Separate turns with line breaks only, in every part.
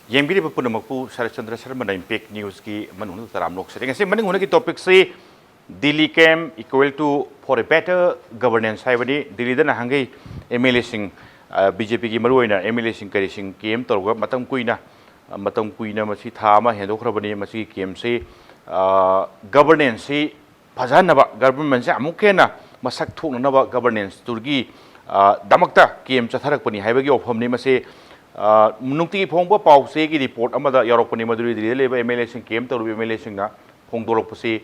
Yembiri Punamakpu, Saratchandra Sharma, Impact News ki Manung Taramlok. Saying Manung Hunaki topic say Delhi came equal to for a better governance. Haibani, Delhi than a Hangi emulating BJP ki Maruina, emulating Karishing came to Matam Kuina, Masi Thama, Hendokrabani, Masi came say governance, Pazanaba, government, Amukena, Masak Tunaba governance, Turgi, Damakta came Chatharakani, Habagi of Homnimase. Nungti Pongba Pau Segi report Amada Europani Maduri, the emulation came to emulation na Pongdoroposi,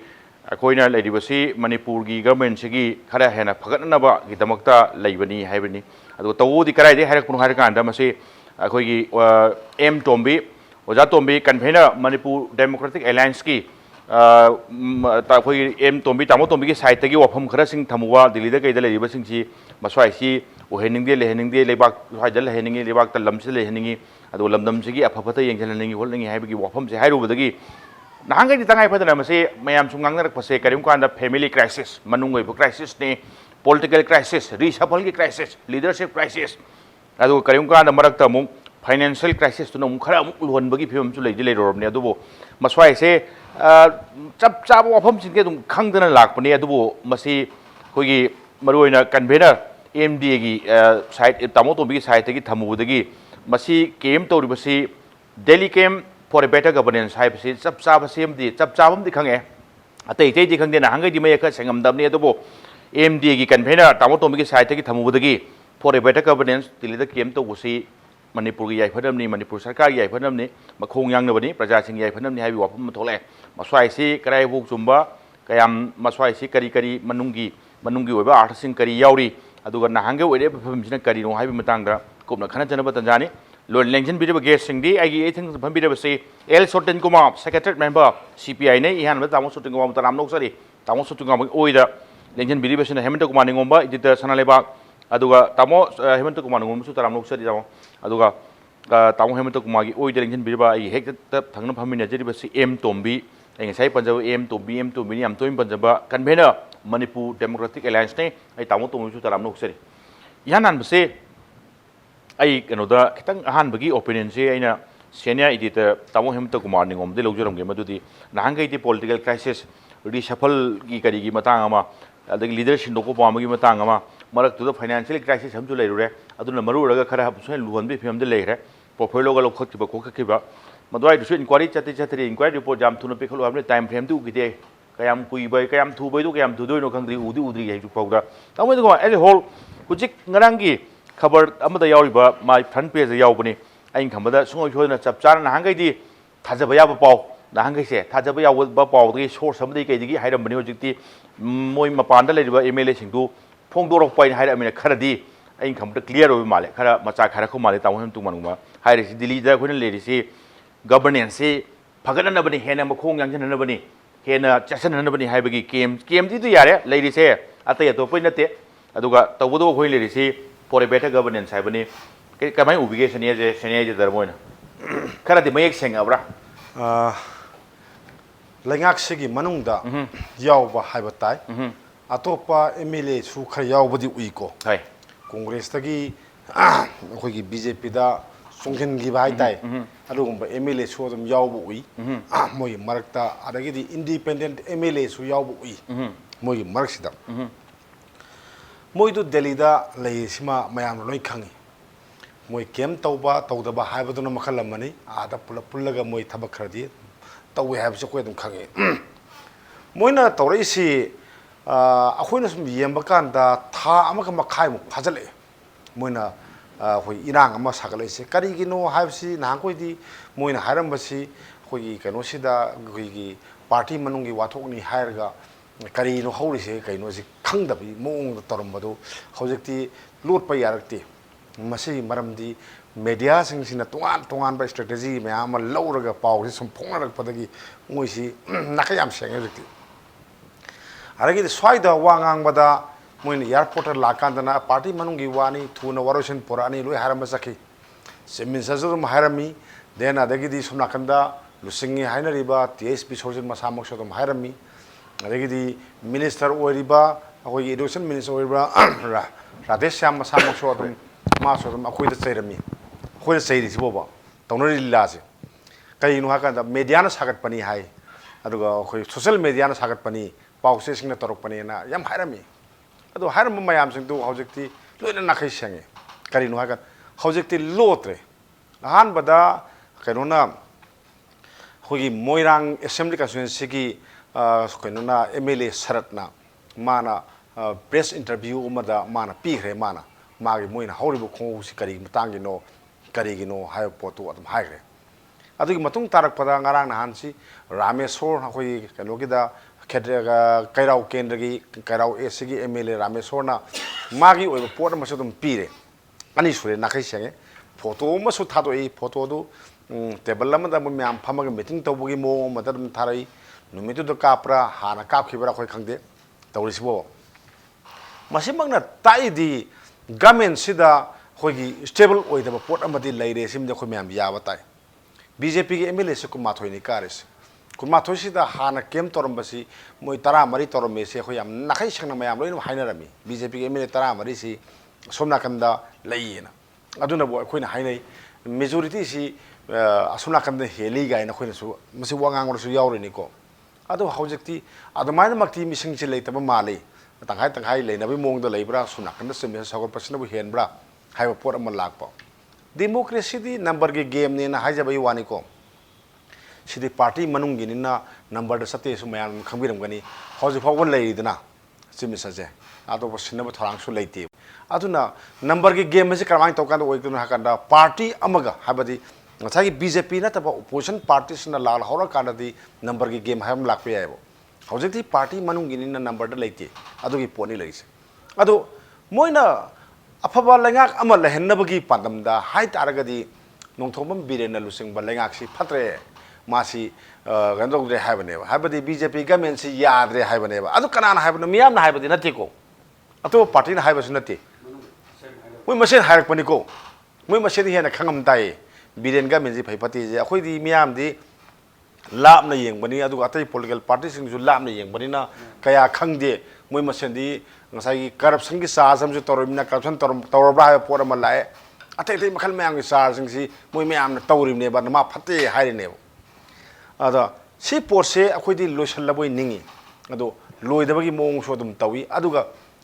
Akoina Ladivasi, Manipur government Segi, Karahana, Paganaba, Gidamakta, Laibani, Habani, Ado the Karade, Harakun Harakan, Damasi, Akogi, M. Tombi, Ojatombi, Convenor, Manipur Democratic Alliance ki, M. Tombi, Tamotombi, Saitagi, of Home Crashing Tamua, the leader Gada Livasing, Maswai. Hening de Lehening de Lebak, Hajal Hening, Lebak, the Lamsil Heningi, and the Lamdamsigi, a Papata, and holding Habiki Wapam, the Haidu the Gi. Nanga the Tanga Patanamase, Mayam Sunganga Pase, Karimkanda, family crisis, Manung crisis, political crisis, reshuffle crisis, leadership crisis, Adu Karimka, the Maraktamu, financial crisis to Nomkara, one buggy film to Lady or Neadubo. Maswai say, Chap Chap Wapam, Kangan and Lak, Paneadubo, Masi, Hugi, Maruina, Convenor. MD site Tamotombi site Tamudagi Masi came to Ribasi Delhi came for a better governance hype Sub Saba CMD Sub Sabam the Kange at the Kangana Hanga Jamaica Sangam Damni Adobo MD Convenor Tamotombi site Tamudagi for a better governance till the came to Wusi Manipuri Yapanamni Manipur Sarkari Yapanamni Makong Yang Nobody Prajasing Yapanamni Havi Wapam Tole Maswai Karai Vuk Zumba Kayam Maswai Kari Manungi Artisan Kari Yauri Aduga Nahanga with every Karino Habi Matanga, Kumna Kanajana Tanjani, Lord Langton Bidaba Guest Singdi, I gave things from Bidaba say, Shotinkumar, Secretariate Member CPI, Ihan with Tamosutingom Taramnoxari, Tamosutingom Oida, Langton Bidibas and Hemantakumar Ningomba, did the Sanaleibak, Aduga, Tamo, Hemantakumar Ningomba, Taramnoxari, Aduga, Tamo Hemantakumagi, Oida, Langton Bidiba, I hated the Tangan Pamina, M. Tombi, and say Panjab M. Tombi, M. Tombi, I'm doing Panjaba, Convenor. Manipur Democratic Alliance ne ai tamo to mu taram nok seri yanan bse ai kanoda kitang ahan bagi opinion se aina senior editor tamo Hemantakumar Ningomba de logjoram ge madudi nahangai di political crisis reshuffle gi kari gi matang ama adagi leadership doko pam gi matang ama marak tu financial crisis hamju leirure aduna maru raga khara hapsu luhan bi phim de leire portfolio ga lokhot ba ko khiba madwai du inquiry chati inquiry report jam thuna pe khalo amne time frame tu gide Kayam Kuibai, Kayam Tubai, Kayam Tudo, no country, Udi, Powder. Now, as a whole, Kujik Narangi covered Amada Yauriba, my front page, the Yaubani, and Kamada, so showing a chapter and Hangadi, Tazabaya Pau, the Hangi said, Tazabaya with Bapau, the short somebody, Hidam Manojiti, Moima Pandala, emulation to Pongdor Point, Hidam Karadi, and come to clear over Male, Kara, Masak Harakumali, Town to Manuma, Hiris, the leader, when a lady say, governance, say, Paganabani, Hena Makong, and Nabani. Hena Jason Hanabani Habagi came to the area, ladies here, at the Atopinate, Aduga, Tawudo, ladies say, for a better governance, Habani, Kamai obligation as a Senate Darmona. Kara the Mayek sang Abra
Langak Sigi Manungda, Yauba Habatai, Atopa Emile Sukayau the Uiko, Congress Tagi, Hogi BJP da. Sunken give high tie. Alumba MLA show them Yaubui, Moy Markta, Adagi independent MLA who Yaubui, Moy Marksida. Moy to Delida, Laisma, Mayam Loikangi. Moy Kem Tauba, Taudaba, Habaduna Makalamani, Ada Pulaga Moy Tabakradi, Tau we have Soquetum Kangi. Moina Torisi, Aquinus Yambakanda, Ta Amakamakaimu, Pazale, Moina. Irang ama sakalese karigino habsi nangkoi moina hairambasi khoi kanosida khoi party manungi wathokni hairga karino haurise kainosi khangdabi moong torambadu hojekti lot pa yarakti masi maramdi media singsina tongan ba strategy me ama lauraga paw sum phongnarak padagi moisi nakayam sengekti aragi swaida wangang bada When airport Lakandana, party Manungi Wani, Tuna Waroshan Porani, Lui Haramasaki. Semin Sazurum Harami, then Adagidi Sunakanda, Lusingi Hainariba, TSP Sojan Masamokshatum Harami, Adagidi Minister Oriba, Education Minister Oriba, Radesham Masamokshatum, Masotum, Aquita Serami. Who say this Boba? Don't really last it. ꯀꯩꯅꯣ ꯍꯥꯏꯀꯥꯟꯗ ꯃꯦꯗꯤꯌꯥꯅ ꯁꯥꯒꯠꯄꯅꯤ ꯍꯥꯏ ꯑꯗꯨꯒ ꯑꯩꯈꯣꯏ social ꯃꯦꯗꯤꯌꯥꯅ ꯁꯥꯒꯠꯄꯅꯤ ꯄꯥꯎꯆꯦꯁꯤꯡꯅ ꯇꯧꯔꯛꯄꯅꯦꯅ ꯌꯥꯝ ꯍꯥꯏꯔꯝꯃꯤ ꯑꯗꯣ ꯍꯥꯏꯔꯝꯕ ꯃꯌꯥꯝꯁꯤꯡꯗꯨ ꯍꯧꯖꯤꯛꯇꯤ ꯂꯣꯏꯅ ꯅꯥꯈꯩ ꯁꯦꯡꯉꯦ ꯀꯔꯤꯅꯣ ꯍꯥꯏꯀꯥꯟꯗ ꯍꯧꯖꯤꯛꯇꯤ ꯂꯣꯠꯇ꯭ꯔꯦ ꯑꯍꯥꯟꯕꯗ ꯀꯩꯅꯣꯅ ꯑꯩꯈꯣꯏꯒꯤ ꯃꯣꯏꯔꯥꯡ ꯑꯦꯁꯦꯝꯕ꯭ꯂꯤ ꯀꯟꯁꯇꯤꯇ꯭ꯌꯨꯟꯁꯤꯒꯤ ꯀꯩꯅꯣꯅ MLA ꯁꯔꯠꯅ ꯃꯥꯅ ꯄ꯭ꯔꯦꯁ ꯏꯟꯇꯔꯚ꯭ꯌꯨ ꯑꯃꯗ ꯃꯥꯅ ꯄꯤꯈ꯭ꯔꯦ ꯃꯥꯒꯤ ꯃꯣꯏꯅ ꯍꯧꯔꯤꯕ ꯈꯣꯡꯎꯞꯁꯤ ꯀꯔꯤꯒꯤ ꯃꯇꯥꯡꯒꯤꯅꯣ ꯀꯔꯤꯒꯤꯅꯣ ꯍꯥꯏꯕ ꯄꯣꯠꯇꯨ ꯑꯗꯨꯝ ꯍꯥꯏꯈ꯭ꯔꯦ ꯑꯗꯨꯒꯤ ꯃꯇꯨꯡ ꯇꯥꯔꯛꯄꯗ ꯉꯔꯥꯡ ꯅꯍꯥꯟꯁꯤ ꯔꯥꯃꯦꯁꯣꯔ ꯑꯩꯈꯣꯏꯒꯤ ꯀꯩꯅꯣꯒꯤꯗ ꯀꯩꯔꯥꯎ ꯀꯦꯟꯗ꯭ꯔꯒꯤ ꯀꯩꯔꯥꯎ ꯑꯦꯁꯤꯒꯤ MLA ꯔꯥꯃꯦꯁꯣꯔꯅ ꯃꯥꯒꯤ ꯑꯣꯏꯕ ꯄꯣꯠ ꯑꯃꯁꯨ ꯑꯗꯨꯝ ꯄꯤꯔꯦ ꯑꯅꯤ ꯁꯨꯔꯦ ꯅꯥꯈꯩ ꯁꯦꯡꯉꯦ ꯐꯣꯇꯣ ꯑꯃꯁꯨ ꯊꯥꯗꯣꯛꯏ ꯐꯣꯇꯣꯗꯨ ꯇꯦꯕꯜ ꯑꯃꯗ ꯃꯌꯥꯝ ꯐꯝꯃꯒ ꯃꯤꯇꯤꯡ ꯇꯧꯕꯒꯤ ꯃꯑꯣꯡ ꯑꯃꯗ ꯑꯗꯨꯝ ꯊꯥꯔꯛꯏ ꯅꯨꯃꯤꯠꯇꯨꯗ ꯀꯥꯞꯄ꯭ꯔꯥ ꯍꯥꯟꯅ ꯀꯥꯞꯈꯤꯕ꯭ꯔꯥ ꯑꯩꯈꯣꯏ ꯈꯪꯗꯦ ꯇꯧꯔꯤꯁꯤꯕꯨ ꯃꯁꯤꯃꯛꯅ ꯇꯥꯛꯏꯗꯤ ꯒꯃꯦꯟꯁꯤꯗ ꯑꯩꯈꯣꯏꯒꯤ ꯁ꯭ꯇꯦꯕꯜ ꯑꯣꯏꯗꯕ ꯄꯣꯠ ꯑꯃꯗꯤ ꯂꯩꯔꯦ ꯁꯤꯃꯗꯤ ꯑꯩꯈꯣꯏ ꯃꯌꯥꯝ ꯌꯥꯕ ꯇꯥꯏ BJPꯒꯤ MLAꯁꯤ 12ꯅꯤ ꯀꯥꯔꯤꯁꯤ 12ꯁꯤꯗ ꯍꯥꯟꯅ ꯀꯦꯝ ꯇꯧꯔꯝꯕꯁꯤ ꯃꯣꯏ 14 ꯇꯧꯔꯝꯃꯦꯁꯤ ꯑꯩꯈꯣꯏ ꯌꯥꯝ ꯅꯥꯈꯩ ꯁꯦꯡꯅ ꯃꯌꯥꯝ ꯂꯣꯏꯅꯃꯛ ꯍꯥꯏꯅꯔꯝꯃꯤ BJPꯒꯤ MLA 14ꯁꯤ ꯑꯁꯣꯝ ꯅꯥꯀꯟꯗ ꯂꯩꯌꯦꯅ ꯑꯗꯨꯅꯕꯨ ꯑꯩꯈꯣꯏꯅ ꯍꯥꯏꯅꯩ ꯃꯦꯖꯣꯔꯤꯇꯤꯁꯤ ꯑꯁꯣꯝ ꯅꯥꯀꯟꯗ ꯍꯦꯜꯂꯤ ꯒꯥꯏꯅ ꯑꯩꯈꯣꯏꯅꯁꯨ ꯃꯁꯤ ꯋꯥ ꯉꯥꯡꯕꯗꯁꯨ ꯌꯥꯎꯔꯤꯅꯤꯀꯣ ꯑꯗꯣ ꯍꯧꯖꯤꯛꯇꯤ ꯑꯗꯨꯃꯥꯏꯅꯃꯛꯇꯤ ꯃꯤꯁꯤꯡꯁꯤ ꯂꯩꯇꯕ ꯃꯥꯜꯂꯤ ꯇꯪꯈꯥꯏ ꯇꯪꯈꯥꯏ ꯂꯩꯅꯕꯒꯤ ꯃꯑꯣꯡꯗ ꯂꯩꯕ꯭ꯔꯥ ꯁꯣꯝ ꯅꯥꯀꯟꯗ ꯆꯨꯝꯃꯦ ꯁꯧꯒꯠꯄꯁꯤꯅꯕꯨ ꯍꯦꯟꯕ꯭ꯔꯥ ꯍꯥꯏꯕ ꯄꯣꯠ ꯑꯃ ꯂꯥꯛꯄ ꯗꯦꯃꯣꯀ꯭ꯔꯦꯁꯤꯗꯤ ꯅꯝꯕꯔꯒꯤ ꯒꯦꯝꯅꯦꯅ ꯍꯥꯏꯖꯕꯒꯤ ꯋꯥꯅꯤꯀꯣ सिदी पार्टी मनुंगिनिना नंबर द सत्ते सु मयाम खंबिरमगनी हौजिक फावबन लेरिदना चिमिसजे आदोब सिनब थरांगसु लेते अदुना नंबर की गेम से करमाइन तोकान ओइदुना हाकांदा पार्टी अमगा हाबदी ngसागी BJP नतब ओपोजिशन पार्टी सिना लाल हौरा कानदी नंबर की गेम हायम लाकपे यायबो हौजिकती पार्टी मनुंगिनिना नंबर द लेते अदुगी पोनी लेरिसे अदो मोइना अफबा लेंगाक अमा लेहन्नबगी पांदमदा हाइ तारगदी नोंथोंबम बिरेन लुसिंग बा लेंगाकसी फत्रे मासी गंदोगदे हायबनेबा हायबदी BJP गवर्नमेंट से याद्रे हायबनेबा अदु कनाना हायबनो मियामना हायबदी नतेको अतो पार्टी ना हायबसु नते मोइ मसेन हायरकपनिको मोइ मसेन हेना खंगम ताई बिरेन गवर्नमेंट जी फैफती जे अखोइदी मियामदी लापना येंगबनी अदु अतै पॉलिटिकल पार्टी सिंगजु लापना येंगबनीना कया खंगदे मोइ मसेनदी ngसागी करप्शन की चार्ज हमजु तोरमिना करप्शन तोरबा हाय पोर अमा लाए अतै अतै मखल मयाम की चार्ज सिंगसी मोइ मयामना तौरिमनेबा नमा फते हायरिनेबा अदा सी पोसे अखोइदी लोइसल्लबोइ निंगी अदो लोइदबगी मोंगसो अदुम तवी अदुगा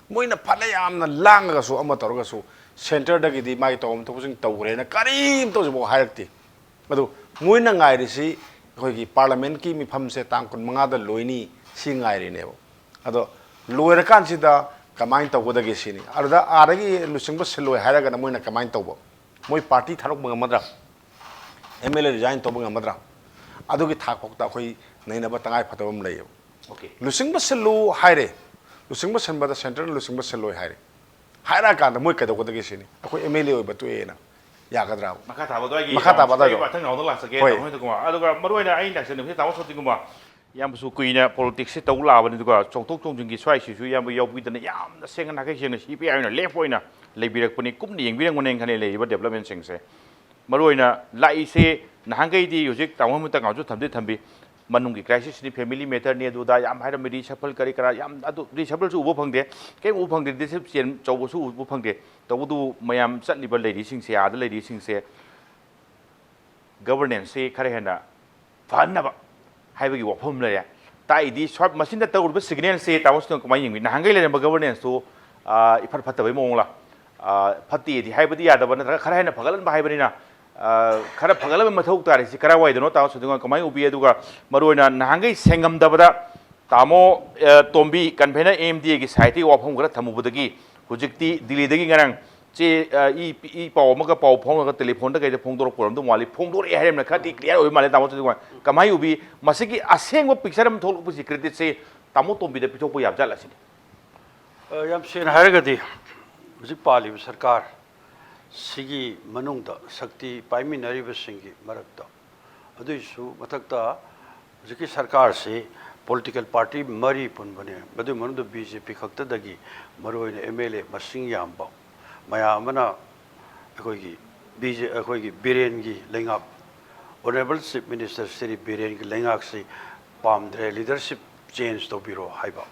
मोइना फले यामना लांगगसो अमा तोरगसो सेंटर दगिदी माइ तौम तोबसिंग तौरेना करीम तोजबो हायरक्ति अदो मोइना ngairisi अखोइगी पार्लियामेंट की मिफमसे तांग 15 दा लोइनी सी ngairiनेबो अदो लोइरकानसिदा कमाइन तौबदगे सिनी अदुदा आरगी लुसिंगबो सिलोय हायरगना मोइना कमाइन तौबो मोइ पार्टी थारक बंगमद्रा MLA रिजाइन तौबंगमद्रा अदुगी थाकपक्ता अखोइ नैनबा तंगाइ फतबम लैयो ओके लुसिंगबा सिलो हायरे लुसिंगबा सनबदा सेंटर लुसिंगबा सिलोय हायरे हायरा कांदा मोइ कदगदगे सिनी अखोइ MLA ओइबा तोएना यागद्रा
मखा थाबदोगी
मखा थाबदा
बाथन नावदो लासके तमोइदकुमा अदुगा मरोइना आइ लाक्सने तामो सोतिकुमा यामसु कुइना पॉलिटिक्स से तौ लाबनि दुगा चोंथोक चोंजिंगी स्वाइसिसु याम यावबिदना यामना सेंगना नाखै सेंगना CPI ना लेफ्ट ओइना लेबिरकपनि कुमनि येंबिरंगने खने लेइबा डेवलपमेंट सिंगसे मरोइना लाइसे नहांगैदी हुजिक तामोमता गावजु थम्दि थम्बि मनुंगी क्राइसिस नि फैमिली मैटर ने दुदा याम हाइरा मिडी सफल करी करा याम अदु रिसफल सु उबो फंगदे के उबो फंगदे दिसे चेन चौबसु उबो फंगदे तबुदु मयाम चटलिबा लेडी सिंगसे आदा लेडी सिंगसे गवर्नेंस से खरे हेना फनबा हाइबगी वफम लेया ताइदी सब मसिन दा तौरबा सिग्नल से तावसनो कमाय यिंगि नहांगै लेरबा गवर्नेंस तो इफर फतबै मोंगला फत्ती हाइबदी यादबा नत्रा खरे हेना फगलन बा हाइबनिना खरा फगलब मथौ तारिसि करा वाइदनो ताव सुदुगा कमाय उबि अदुगा मरोइना नहांगै सेंगमदबदा तामो टोम्बी कन्वेनर MDA की साइटि वाफम खरा थमुबदगी हुजिकती दिल्लीदगी ngरang चे ई पाव अमगा पाव फोंगा टेलीफोन दा गैदे फोंदोर पोरमदो वाली फोंदोर ए हायम खति क्लियर ओइ माले तामो सुदुगा कमाय उबि मसिगी असेंगबो पिक्चर हम थोलपु सिक्रेट से तामो टोम्बी दे पिथोपो याबजालासिनि
याम सेन हायरगदी हुजिक पालिब सरकार सिगी मनुंगदा शक्ति पाइमिनरिबसिंगी मरक्ता अदुइसु मथक्ता हुजिकी सरकार से पॉलिटिकल पार्टी मरी पुनबने बदु मनुद BJP खक्तदगी मरोइने MLA मसिंग यामबा मयामना अखोइगी अखोइगी बिरेनगी लेंगाप ऑनरेबल चीफ मिनिस्टर श्री बिरेनगी लेंगाक से पामद्रे लीडरशिप चेंज तोबिरो हाइबा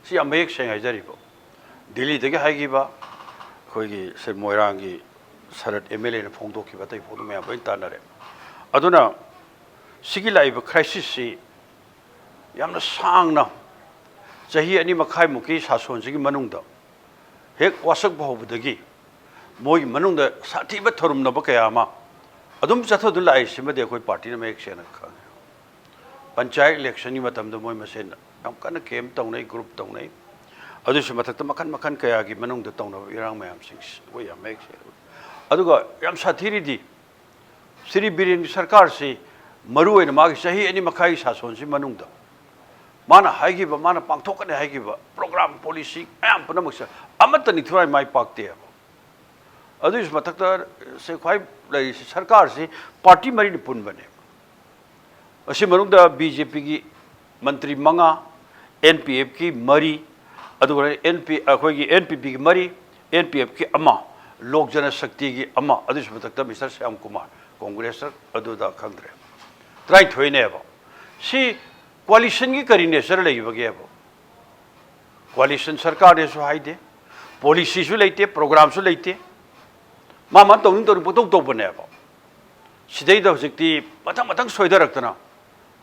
सि अमेक सेंग हाइजरिबो दिल्ली दगे हाइगिबा अखोइगी से मोइरांगी सरत MLA ने फोंदोखिबा तै फोदो मया बइन तानरे अदुना sigi laiba crisis si yamna sangna chahi ani makhai muki sason sigi manungda hek wasak bahubudagi moi manungda sati ba thorum na ba kaya ma adum chatho du lai sima de koi party na mek sena kha panchayat election ni matam da moi masen am kana kem tawnai group tawnai adu sima thak makan makan kaya gi manungda tawna irang mayam sing wo ya mek se aduga yam sathiri di Sri Biren Sarkar si maru ena magi sahi ani makai sason si manungda mana haigi ba mana pangthok ne haigi ba program policy am panamaksa amata ni thrai mai pakte adu is matakta se khai lai sarkar si party mari ni pun bane asi manungda BJP gi mantri manga NPF ki mari adu NP akhoi gi NPP gi mari NPF ki ama lok jana shakti gi ama adu is matakta Mr. Shyam Kumar Congress adu da khangre try thoine ba si coalition की करी nature ले बगे अब coalition सरकार ने सो high दे policy सो लेते program सो लेते मामा तो पुतों तो बने अब सिद्धि तो जिक्ति मतंग मतंग सोइदर रखना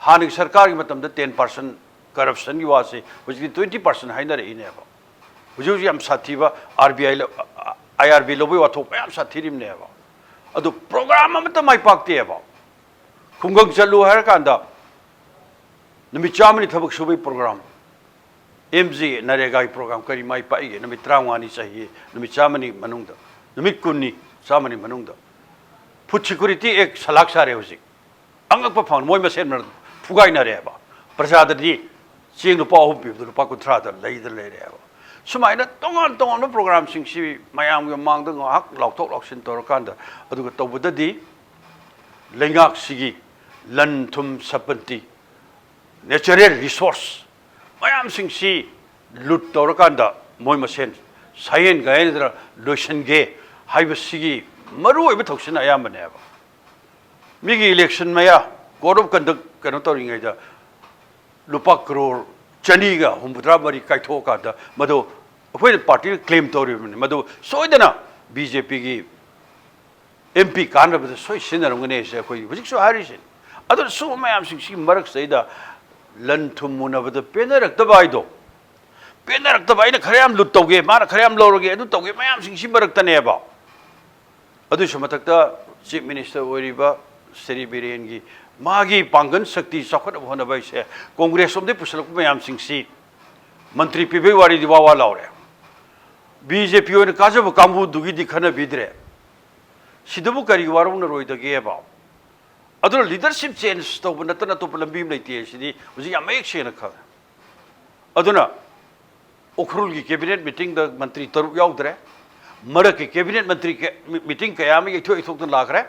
हानिक सरकार की मतलब 10% corruption की वासे जिक्ति 20% हाई ना रही ने अब जो हम साथी बा RBI IRB लोग वाथो पे हम साथी रिम ने अब अदो program में तो माई पागते अब कुंगंग चलू है कांदा नमी चामनी थबक सुबह प्रोग्राम MG नरेगा प्रोग्राम करी माई पाएंगे नमी त्रांगानी चाहिए नमी चामनी मनुंग नमी कुन्नी चामनी मनुंग फूड सिक्योरिटी एक सलाक सारे उसी अंगक पर फाउंड मोई मसेन मर फुगाई न रहे बा प्रसाद दी चींग रुपा हो भी रुपा कुत्रा दर ले रहे बा सुमाइना तोंगान प्रोग्राम सिंसी मयाम के मांग दंग हक लाउथोक लाउसिन तोरकांदा अदुग तौबददी लेंगाक सिगी लन थुम सपंती natural resource mayam sing si lut tawrakanda moi masen sayen gaen dra lotion ge haiba sigi maru oiba thoksina ayamane ba migi election maya korop kandak kano toringai da lupa crore chani ga humbudra mari kaithoka da madu apoi party claim tori madu soidana BJP gi MP kanra bada soi sinarungane se koi bujik so harisin adu so mayam sing si marak saida लन थुम मुनबद पेनरक्तबाइदो पेनरक्तबाइना खरेम लुट तौगे माना खरेम लौरगे अदु तौगे मयाम सिंसी मरक्तनेबा अदु समतक्ता chief minister ओरिबा Shri Biren गी मागी पांगन शक्ति सखत होनबाई से कांग्रेस ओमदे पुसलक मयाम सिंसी मंत्री पिबे वारी दिवावा लाउरे बीजेपी ओन काजब कांबु दुगी दिखना बिद्रे सिदबु करी वारोन रोइदगेबा अदुना लीडरशिप चेंज तौब नतना तो लंबी लेते सिदी हुजी याम एक सेना ख अदुना उखरुल की कैबिनेट मीटिंग द मंत्री तरु याउद्रे मरक की कैबिनेट मंत्री के मीटिंग कया में इथो इथोक लाखरे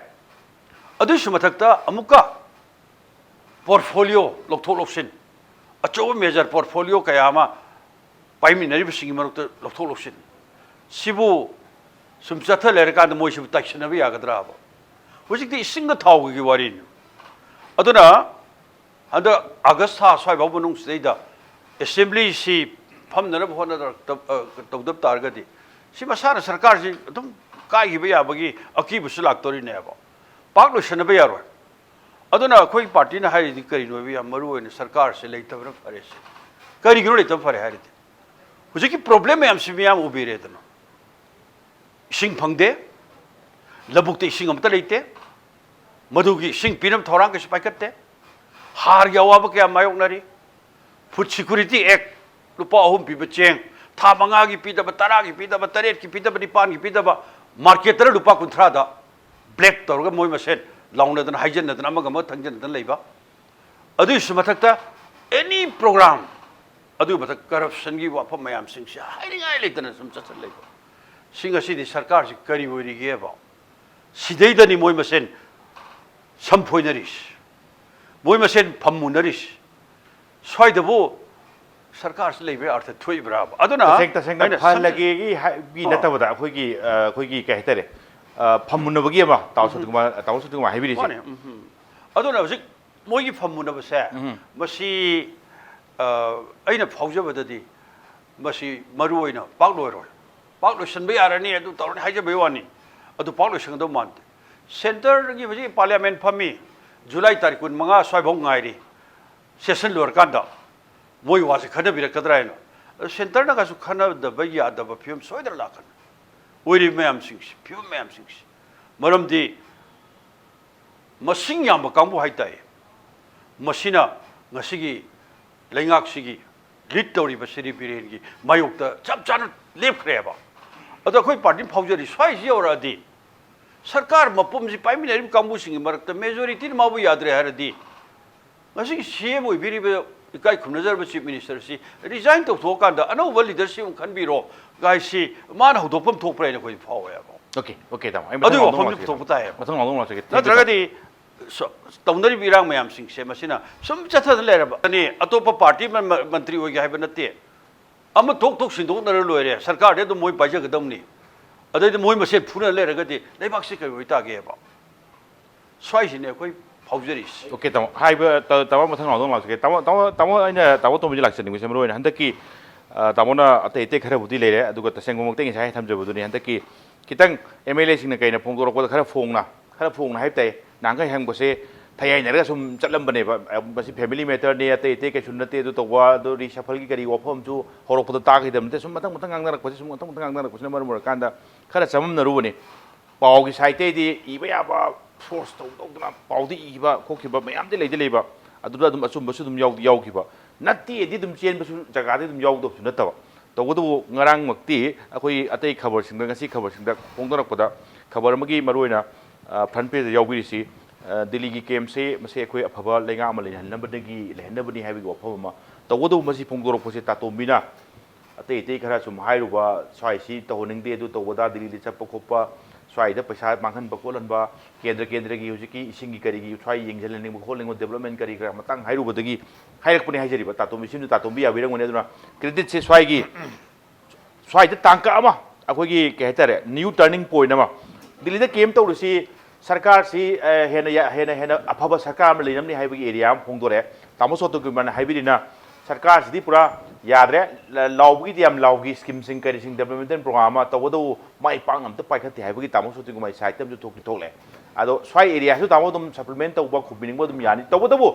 अदु सुमथक्ता अमुका पोर्टफोलियो लोकथो लोक्सिन अचो मेजर पोर्टफोलियो कया मा पाइमिनरी बसिंग मरक लोकथो लोक्सिन सिबु सुमचथ लेरका द मोइसिबु ताक्सनबि यागद्रा अब हुजिक्ति इसिंग थाव की वारी अदुना अंद अगस्त था स्वाइ बाबु नुंग सिदा असेंबली सी फमनब होना तौदब तारगदी सी मसाना सरकार जी अदुम काई बया बगी अकीबुसु लाक्तोरी ने अब पाक लोसनबे यारो अदुना कोई पार्टी ना हाई करिनो बि मरु ओइन सरकार से लेतबन फरे से करी गिनो लेतब फरे हारी हुजिकी प्रॉब्लम है हमसे मियाम उबेरे दनो इसिंग फंगदे लबुकते इसिंग अमता लेते मधुगी सिंह पीनम थौरांग के पाइकते हार यावाब क्या मायोकनारी फूड सिक्योरिटी एक्ट लुपा अहुम पीब चेंग था मंगा की पीदब तरा की पीदब तरेट की पीदब निपान की पीदब मार्केटर लुपा कुंथ्रा दा ब्लैक तौरगा मोय मसेन लाउनदन हाइजनदन अमग अमग थंजनदन लेबा अदुस मथक्ता एनी प्रोग्राम अदु मथक करप्शन की वाफम मयाम सिंह से हाइरिंगाय लेतन सम चसल लेबा सिंह असिदि सरकार से करी ओरिगेबा सिदैदनि मोय मसेन समफोइनरिस मोय मसेन फम्मुनरिस स्वाइदबो सरकार से लेबे अर्थ थोइब्रा अदुना
तसेंग फल लगेगी बि नतबदा अखोगी कहतरे फम्मुनबगी अमा ताउसुतुमा हाइबिरिस
अदुना हजिक मोयगी फम्मुनबसे मसी अइना फाउजबददी मसी मरु ओइना पाक लोसनबे यारनी अदु तौरनि हाइजबे वानी अदु पाक लोसनदो मानते सेंटर की वजह parliament फमी July tarik kun mga swai bong ngairi session luar kanda moi wasi khana bira kadra no center na kasu khana da baya da ba film soi dar la kan uri mayam sing film mayam sing maram di masing yam ba kambu hai tai masina ngasigi lengak sigi lead tori ba siri piren gi mayuk da chap chan lep khre ba ado khoi party phaujari swai ji ora di सरकार मपुम से पाइम ने कामबु सिंग मरक majority माबु याद्रे हरदी ngasi CM ओइबिरि बे इकाई खुनजर chief minister सी resign तो थोकांदा अनौब leadership खनबिरो गाइसी मान हदोपम थोप्रे ने कोइ फावे
okay okay तम
अदु वफम थोपता है
मथंग लादों लासे
नत्रगदि तौनरि बिरांग मयाम सिंग से मसिना सम चथद लेरब अनि अतोप पार्टी मंत्री होय हाइब नते अम थोक थोक सिंदोक नर लोइरे सरकार दे मोय पाइजगदमनी अदे मोय मसे फुना लेरगदि लेबाक से कय होइतागे बा स्वाइसिने कोइ फाउजरिस
ओके तम हाइब तम मथंग लादों लासे तम अइना तम तो मुजि लाक्सनि गुसे मरोइन हंदकी तमोना अते इते खरा बुदि लेरे अदुगा तसेंगमक्ते गिसाय थमजबदुनि हंदकी खितंग एमएलए सिंगना कइना फोंगदोरकदा खरा फोंगना हाइबताय नांगै हंगबसे थयाइनरगा सुम चललंबने बसी फैमिली मैटर ने अते इते के सुनते दु तवा दो रिशफल की करी वफम जु होरकदा तागिदमते सुम मतंग मतंग गांगनरकपसे सुम मतंग मतंग गांगनरकपसे मरमर कांदा खरा चममनरुबने पावगी साइतेदी इबा याबा फोर्स तौदना पावदी इबा खोखिबा मयामदे लेदे लेबा अदुदा दुम असुमबसु दुम यावखिबा नत्ती एदी दुम चेनबसु जगादे दुम यावदोसु नतवा तौगदु ngarang makti akoi atei khabar singda ngasi khabar singda pongdorapda khabar magi maroina front page yawbirisi Delhi की केम से मसे अखोई अफबा लेगा अम लेहनबदगी लेहनबनी हाइबगी वफम तौगदु मसी फोंगदोरपसे तातोमिना अतै अतै खरा सुम हाइरुबा स्वाइसी तहोनिंगदे अदु तौबदा दिल्ली चप्प खोप्पा स्वाइदा पैसा मांगन बकोलनबा केंद्र की हुजिकी इसिंगी करिगी स्वाइ यंगजलनिंग बकोलिंग डेवलपमेंट करी खरा मतंग हाइरुबदगी हाइरकपनि हाइजरिबा तातोमि सिनु तातोमि याबिरंगने अदुना क्रेडिट से स्वाइगी स्वाइदा तांका अमा अखोगी कहतरे न्यू टर्निंग पॉइंट अमा दिल्ली दा केम तौरुसी सरकार से हेन अफब सरकार लेनमनी हाइबगी एरिया फोंदोरे तामोसोतो गुमान हाइबिना सरकार से पूरा याद्रे लाउगी दियाम लाउगी स्कीम सिंग करिसिंग डेवलपमेंट प्रोग्राम तवदो माइ पांग अमत पाइखते हाइबगी तामोसोतो गुमाइ साइट तम थोकि थोकले आदो स्वाइ एरिया सु तामो दम सप्लीमेंट तौबा खुबिनिंग बदम यानी तवदबो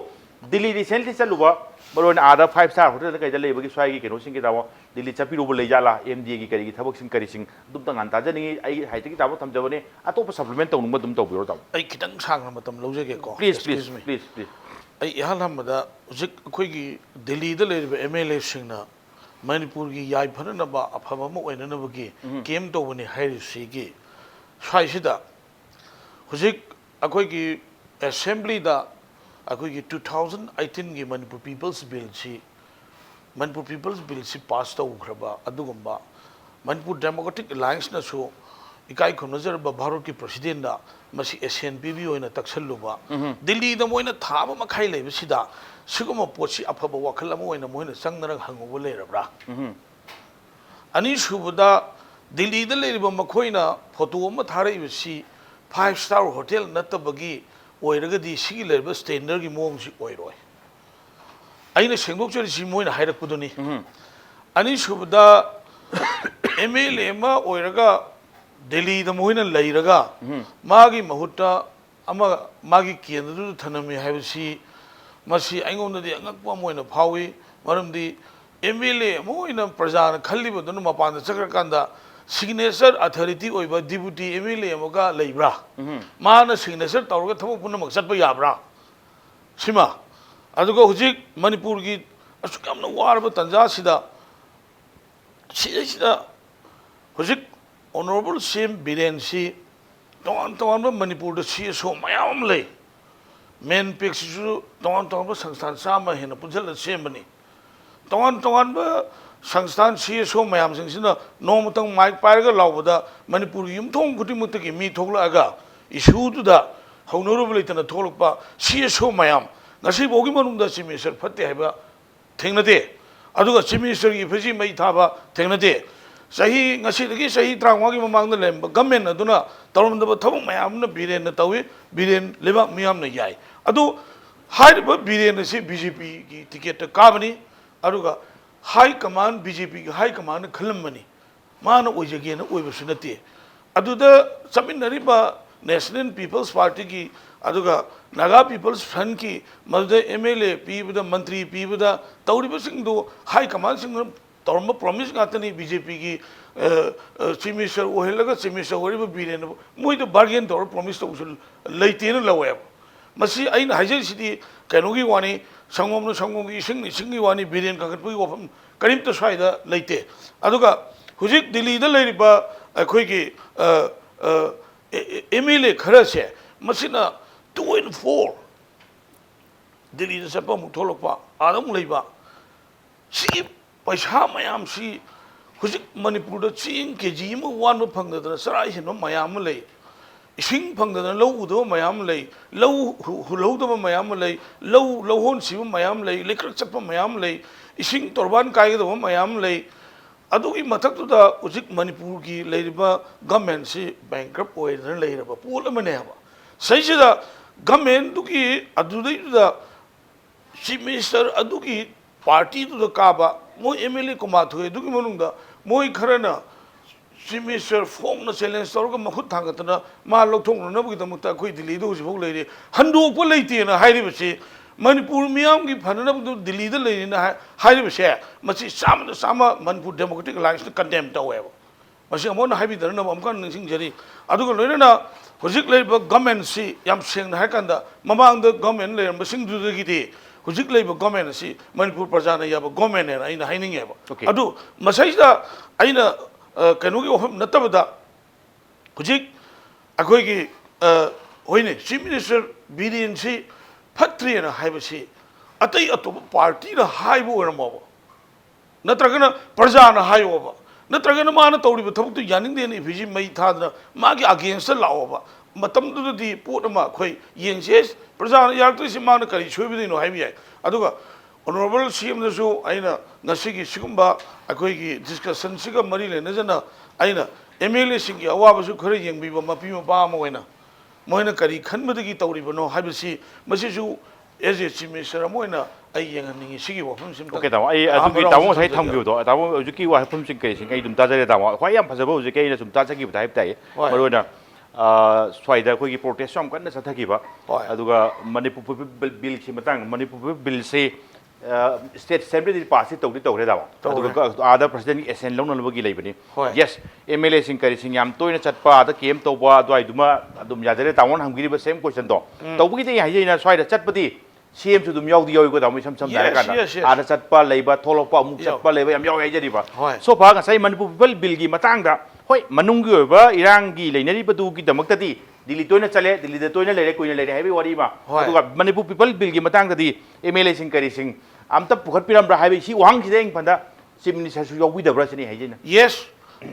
दिल्ली रिसेंटली चलुबा बरोन आदा 5 स्टार होटल कइदा लेबगी स्वाइगी केनोसिंग के तामो दिल्ली चपिरुबो लेजाला एमडी की करिगी थबक सिंग करिसिंग दुम तंगान ताजनी आई हाइतगी तामो थमजबने अतोप सप्लीमेंट तौनुम दुम तौबिरो ताम
आई खितंग सांगना मतम लौजगे को
प्लीज
आई इहाल हमदा हुजिक अखोइगी दिल्ली द लेरिबे एमएलए सिंगना मणिपुर की याइ फननबा अफबा म ओइननबगी केम तौबनी हाइरिसिगी स्वाइसिदा हुजिक अखोइगी असेंबली दा अखोइगी 2018 की मणिपुर पीपल्स बिल सी पास तौखरबा अदुगुंबा मणिपुर डेमोक्रेटिक अलायंस नसो इकाई खुनजरबा भारत की प्रेसिडेंट दा मसी एसएनपीबी ओइना तक्सलुबा दिल्ली दा मोइना थाबा मखाइ लेबसिदा सिगुम पोछि अफबा वखल मोइना मोइना संगनर हंगोबो लेरबरा अनि सुबदा दिल्ली दा लेरिबा मखोइना फोटो अमा थारैबसि 5 स्टार होटल नतबगी ओइरगदी सिगी लेरबा स्टैंडर्ड की मोंगसि ओइरोय आइना सेंगोक्चरिसि मोइना हाइरकपुदुनी अनि सुबदा एमएलए मा ओइरगा दिल्ली दा मोइना लैरगा मागी महुत्ता अमा मागी केंद्र थनमी हाइबसि मसी आइगोंददी अंगकपा मोइना फावी मरमदी एमएलए मोइना प्रजाना खल्लिबदुन मपान चक्रकांदा सिग्नेचर अथॉरिटी ओइबा डिप्यूटी एमएलए अमगा लेब्रा माना सिग्नेचर तौरगा थबक पुनमक चटबा याब्रा सिमा अदुगा हुजिक मणिपुर की असुकमना वारबा तंजा सिदा हुजिक ऑनरेबल सीएम बिरेन सी तोन मणिपुर द सीएसओ मयाम ले मेन पेक्सिसु तोन संस्थान सामा हेन पुजल सेमबनी तोन संस्थान CSO मयाम सिंगसिना नोमतंग mic पाइरगा लावबदा Manipur युमथोंग खुटिमुक्तगी me थोगलागा इशूदुदा हौनरुब लेतना थोलकपा CSO मयाम ngasi bogi manungda chimister phatte haiba thengnade aduga chimister gi phaji mai thaba thengnade sahi ngasi dagi sahi trangwa gi mamangda lemba government aduna tawmda thabuk mayam na biren na tawi biren leba miyam na yai adu haiba biren si BJP gi ticket ka bani aduga high command BJP gi high command khalam bani mana oijage na oibasu nate aduda saminari ba National People's Party ki aduga Naga People's Front ki madde MLA pibda mantri pibda tauriba sing do high command sing torma promise gatani BJP ki chief minister ohelaga chief minister horiba biren moi the bargain tor promise to usul leitena lawe masi ain haijai sidi kanogi wani sangom gi sing wani biren ka gatpu wafam karim to swaida leite aduga hujik Delhi da leiriba akhoi ki MLA khara se masina 2 and 4 Delhi da sapa mu tholokpa adam leiba si paisa mayam si hujik Manipur da ching kg ma wan ma phangda sarai hin mayam lei ising phangda lo udo mayam lei lo hulo da mayam lei lo hon si mayam lei lekrak chapa mayam lei ising torban kai da mayam lei adugi mathak tu da hujik Manipur ki leiriba government si bankrupt oidana leiraba pol amane ba sai da government du ki adudai da chief minister adugi party tu da kaba moi MLA kuma thu adugi manungda moi kharana chief minister form na challenge tor ga makhut thangatna ma lokthong na bu da mutta khoi Delhi do hujik leire handok po leite na hairi basi Manipur miyam ki phanana bu Delhi da leire na hairi basi masi sama Manipur Democratic Alliance na condemn tawe masi amon haibi da na amkan ningsing jari aduga loina na hujik leiba government si yam seng na hakanda mamang da government leir masing du da gidi hujik leiba government si Manipur prajana yaba government na aina haining yaba adu masai da aina kanu gi ofam natabada hujik akhoi gi hoine chief minister birin si phatri na haibasi atai atop party na haibu oramo natragana prajana haiwa natragana mana tawri thabuk tu yaning de ni biji mai thadna magi against lawa matam du di pot ma khoi yengse prajana yaktu si mana kari chobi no haibi ai aduga honorable CM da so aina nasigi sigumba akhoi gi discussion siga mari le na jana aina MLA singi awa su khare yengbi ba mapi ma ba ma waina moina kari khanbadagi tawri bano habisi masisu as a chief minister moina ai yenganingi sigi wafam sim
okay tawo ai adugi tawo sai thamgiu do tawo ujuki wa hapum sing kai sing ai dum ta jare tawo khwai yam phajaba ujuki na sum ta chagi ba type tai marona swaida khoi gi protest sam kan na sathaki ba aduga Manipur bill ki matang Manipur bill se state assembly pass tawdi tawre dawa aduga ada president SN long na bagi leibani yes MLA sing kari sing yam toina chatpa da kem tawba dwai duma adum yadare tawon hamgiri ba same question do tawbi de hai na swaida chatpati CM su dum yaudi yoi ko da mai sam sam dare kana ada chatpa leiba tholopa amuk chatpa leiba yam yawi jari ba so pha ga sai Manipur bill gi matang da hoi manung gi ba irang gi leinari badu gi damak tadi Delhi toina chale Delhi da toina lere koina lere haibi wari ma aduga Manipur people bill gi matang tadi MLA sing kari sing amta pukhat piram ra haibi si wang jideng phanda chief minister su yawi da bra sini haijina
yes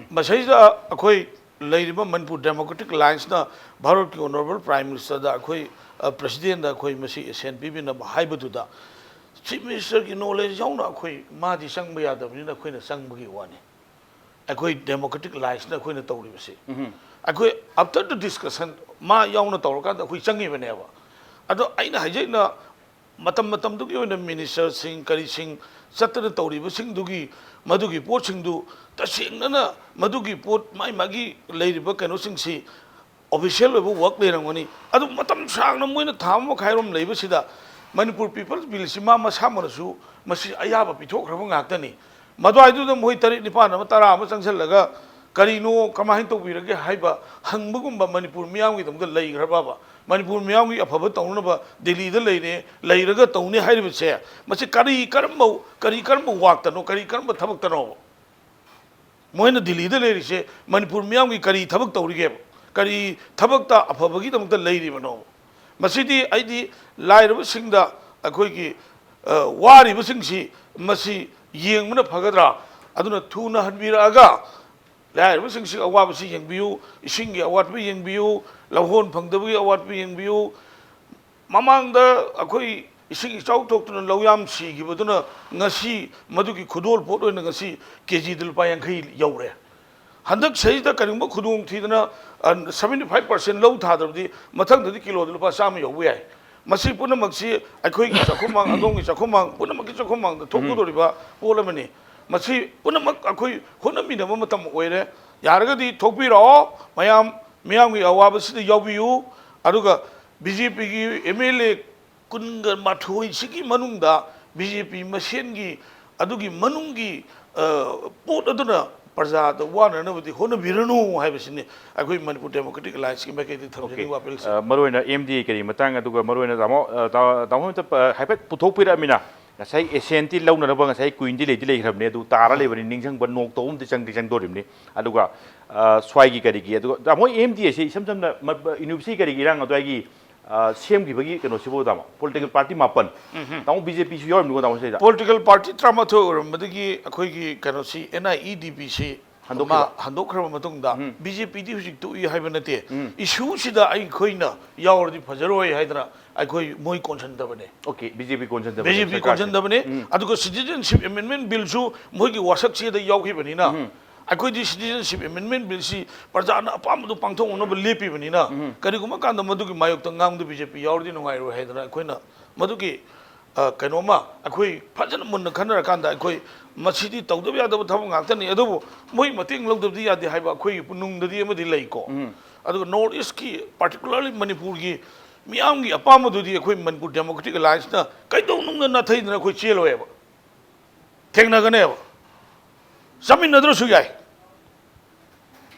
masai da akhoi leiriba Manipur Democratic Alliance na Bharat ki honorable prime minister da akhoi president da akhoi masi SNPB na haibu da chief minister ki knowledge yauna akhoi ma di sang ba yadabni na akhoi na sang bagi wani akhoi Democratic Alliance na akhoi na tawri basi akhoi after the discussion ma yauna tawrka da akhoi changi bane ba ado aina haijai na matam du ki minister sing kari sing satana tawri ba sing dugi madugi pot sing du ta sing na madugi pot mai magi leiriba kano sing si official level work le rangoni adu matam sang na moina tham khairom leiba sida Manipur people's bill si ma samana su masi ayaba pithok raba ngaktani madwai du moi tari nipan ma tara ma changsal laga karino kamahin to birage haiba hangbugumba Manipur miyam gi dum lei graba ba Manipur miyam gi afaba tawna ba Delhi da leine leiraga tawni haiba se masi kari karmo waktano kari karmo thabak tano moina Delhi da leiri se Manipur miyam gi kari thabak tawrige kari thabak ta afaba gi dum leiri bano masidi aidi lairaba singda akhoi gi wari ba singsi masi yengmana phagadra aduna thuna hanbiraga lairaba singsi awaba si yengbiu isingi awat bi yengbiu lahon phangdabi awat bi yengbiu mamangda akhoi ising chau toktuna loyam si gi baduna ngasi madugi khudol pot oina ngasi kg dil pa yang khai yaure handak saida karingba khudung thidana 75% low thadabdi mathang dadi kilo dil pa sam yawu yai masi puna maksi akhoi gi chakhumang adong gi chakhumang puna makki chakhumang da thokku doriba polamani masi puna mak akhoi honami na matam oire yaragadi thokpi ro mayam ꯃꯤꯌꯥꯝꯒꯤ ꯑꯋꯥꯕꯁꯤꯗ ꯌꯥꯎꯕꯤꯌꯨ ꯑꯗꯨꯒ BJPꯒꯤ MLA ꯀꯨꯟꯒ ꯃꯥꯊꯣꯏꯁꯤꯒꯤ ꯃꯅꯨꯡꯗ BJP ꯃꯁꯦꯟꯒꯤ ꯑꯗꯨꯒꯤ ꯃꯅꯨꯡꯒꯤ ꯄꯣꯠ ꯑꯗꯨꯅ ꯄ꯭ꯔꯖꯥꯗ ꯋꯥꯅꯅꯕꯗꯤ ꯍꯣꯠꯅꯕꯤꯔꯅꯨ ꯍꯥꯏꯕꯁꯤꯅꯤ ꯑꯩꯈꯣꯏ ꯃꯅꯤꯄꯨꯔ ꯗꯦꯃꯣꯀ꯭ꯔꯦꯇꯤꯛ ꯑꯦꯂꯥꯏꯟꯁꯀꯤ ꯃꯥꯏꯀꯩꯗꯒꯤ ꯊꯝꯖꯅꯤꯡꯕ ꯋꯥꯐꯝꯁꯦ
ꯃꯔꯨꯑꯣꯏꯅ MD ꯀꯔꯤ ꯃꯇꯥꯡ ꯑꯗꯨꯒ ꯃꯔꯨꯑꯣꯏꯅ ꯇꯥꯃꯣ ꯍꯥꯏꯐꯦꯠ ꯄꯨꯊꯣꯛꯄꯤꯔꯛꯑꯃꯤꯅ ꯉꯁꯥꯏ ꯑꯦꯁꯦꯟꯇꯤ ꯂꯧꯅꯅꯕ ꯉꯁꯥꯏ ꯀꯨꯏꯟꯗꯤ ꯂꯩꯈ꯭ꯔꯕꯅꯤ ꯑꯗꯨ ꯇꯥꯔ ꯂꯩꯕꯅꯤ ꯅꯤꯡꯁꯤꯡꯕ ꯅꯣꯛ ꯇꯧꯕ ꯑꯃꯗꯤ ꯆꯪꯗꯣꯔꯤꯕꯅꯤ ꯑꯗꯨꯒ ꯁ꯭ꯋꯥꯏꯒꯤ ꯀꯔꯤꯒꯤ ꯑꯗꯨꯒ ꯇꯥꯃꯣ MD ꯑꯁꯤ ꯏꯁꯝ ꯁꯝꯅ ꯌꯨꯅꯤꯚꯔꯁꯤꯇꯤ ꯀꯔꯤꯒꯤ ꯏꯔꯥꯡ ꯑꯗꯨꯋꯥꯏꯒꯤ ꯁꯦꯝꯈꯤꯕꯒꯤ ꯀꯩꯅꯣꯁꯤꯕꯨ ꯇꯥꯃꯣ ꯄꯣꯂꯤꯇꯤꯀꯦꯜ ꯄꯥꯔꯇꯤ 9 ꯇꯥꯃꯣ BJPꯁꯨ ꯌꯥꯎꯔꯝꯅꯤꯀꯣ ꯇꯥꯃꯣ ꯁꯤꯗ
ꯄꯣꯂꯤꯇꯤꯀꯦल ꯄꯥꯔꯇꯤ 12 ꯑꯣꯏꯔꯝꯕꯗꯒꯤ ꯑꯩꯈꯣꯏꯒꯤ ꯀꯩꯅꯣꯁꯤ NIEDPꯁꯤ ꯍꯟꯗꯣꯛꯈ꯭ꯔꯕ ꯃꯇꯨꯡꯗ BJPꯗꯤ ꯍꯧꯖꯤꯛ ꯇꯣꯛꯏ ꯍꯥꯏꯕ ꯅꯠꯇꯦ ꯏꯁꯨꯁꯤꯗ ꯑꯩꯈꯣꯏꯅ ꯌꯥꯎꯔꯗꯤ ꯐꯖꯔꯣꯏ ꯍꯥꯏꯗꯅ ꯑꯩꯈꯣꯏ ꯃꯣꯏ ꯀꯣꯟꯁꯤꯟꯗꯕꯅꯦ
ꯑꯣꯀꯦ BJP ꯀꯣꯟꯁꯤꯟꯗꯕꯅꯦ
BJP ꯀꯣꯟꯁꯤꯟꯗꯕꯅꯦ ꯑꯗꯨꯒ ꯁꯤꯇꯤꯖꯦꯟꯁꯤꯞ ꯑꯦꯃꯦꯟꯗꯃꯦꯟ ꯕꯤꯜꯁꯨ ꯃꯣꯏꯒꯤ ꯋꯥꯁꯛꯆꯦꯗ ꯌꯥꯎꯈꯤꯕꯅꯤꯅ ꯑꯩꯈꯣꯏꯗꯤ ꯁꯤꯇꯤꯖꯦꯟꯁꯤꯞ ꯑꯦꯃꯦꯟꯗꯃꯦꯟ ꯕꯤꯜꯁꯤ ꯄ꯭ꯔꯖꯥꯅ ꯑꯄꯥꯝꯕꯗꯨ ꯄꯥꯡꯊꯣꯛꯅꯕ ꯂꯦꯞꯄꯤꯕꯅꯤꯅ ꯀꯔꯤꯒꯨꯝꯕ ꯀꯥꯟꯗ ꯃꯗꯨꯒꯤ ꯃꯥꯌꯣꯛꯇ ꯉꯥꯡꯕꯗ BJP ꯌꯥꯎꯔꯗꯤ ꯅꯨꯡꯉꯥꯏꯔꯣꯏ ꯍꯥꯏꯗꯅ ꯑꯩꯈꯣꯏꯅ ꯃꯗꯨꯒꯤ ꯀꯩꯅꯣꯃ ꯑꯩꯈꯣꯏ ꯐꯖꯅ ꯃꯨꯟꯅ ꯈꯟꯅꯔꯀꯥꯟꯗ ꯑꯩꯈꯣꯏ ꯃꯁꯤꯗꯤ ꯇꯧꯗꯕ ꯌꯥꯗꯕ ꯊꯕꯛ ꯉꯥꯛꯇꯅꯤ ꯑꯗꯨꯕꯨ ꯃꯣꯏ ꯃꯇꯦꯡ ꯂꯧꯗꯕꯗꯤ ꯌꯥꯗꯦ ꯍꯥꯏꯕ ꯑꯩꯈꯣꯏꯒꯤ ꯄꯨꯛꯅꯤꯡꯗꯗꯤ ꯑꯃꯗꯤ ꯂꯩꯀꯣ ꯑꯗꯨꯒ ꯅꯣꯔꯠ ꯏꯁꯀꯤ ꯄꯥꯔꯇꯤꯀꯨꯂꯔꯂꯤ ꯃꯅꯤꯄꯨꯔꯒꯤ ꯃꯤꯌꯥꯝꯒꯤ ꯑꯄꯥꯝꯕꯗꯨꯗꯤ ꯑꯩꯈꯣꯏ ꯃꯅꯤꯄꯨꯔ ꯗꯦꯃꯣꯀ꯭ꯔꯦꯇꯤꯛ ꯑꯦꯂꯥꯏꯟꯁꯅ ꯀꯩꯗꯧꯅꯨꯡꯗ ꯅꯥꯊꯩꯗꯅ ꯑꯩꯈꯣꯏ ꯆꯦꯜꯂꯣꯏꯕ ꯊꯦꯡꯅꯒꯅꯦꯕ ꯆꯠꯃꯤꯟꯅꯗ꯭ꯔꯁꯨ ꯌꯥꯏ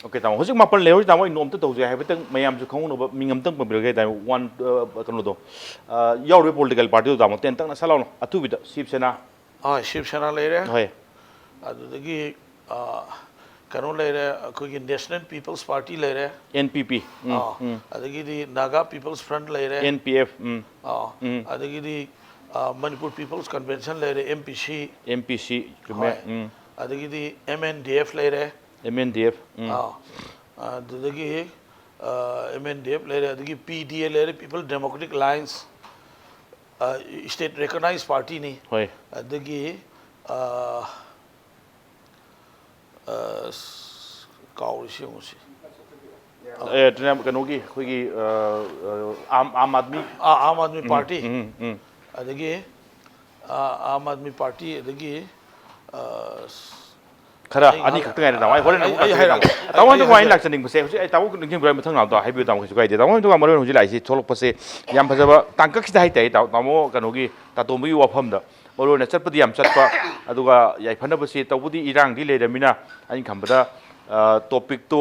ओके तामो हजिक मापल लेहो तामो नोमते तौजे हाइबतंग मयाम जु खौनोबा मिंगमतंग पबिरगे तामो वन कनो दो यावरे पॉलिटिकल पार्टी तामो तेंतंग ना सलाउनो अथुबिदा शिवसेना
शिवसेना लेरे
होय
अदुदगी कनो लेरे अखोगी नेशनल पीपल्स पार्टी लेरे NPP अदगी दी नागा पीपल्स फ्रंट लेरे
NPF
अदगी दी मणिपुर पीपल्स कन्वेंशन लेरे MPC
जुमे
अदगी दी MNDF लेरे
MNDF
अदगी MNDF लेरे अदगी PDA लेरे people democratic alliance state recognized party नी
होय
अदगी काउरिसी होसी
ट्रेन कनोगी खोगी आम आदमी
पार्टी अदगी आम आदमी पार्टी अदगी
खरा अनि खक्त गाय दाव होरेन ताव तो वाइन लाक्सनिंग बसे हुजि ताव निंगिं ब्राय मथंग नाव दा हाइबि ताव खसु गायदे ताव तो मरो हुजि लाइसि थोलक पसे याम फजबा तांका खिदा हाइतै ताव तामो कनोगी तातोमबि वाफम दा मरो न चटपदि याम चटपा अदुगा याइफन बसे तवबुदि इरांग दि लेरमिना अनि खंबदा टॉपिक तो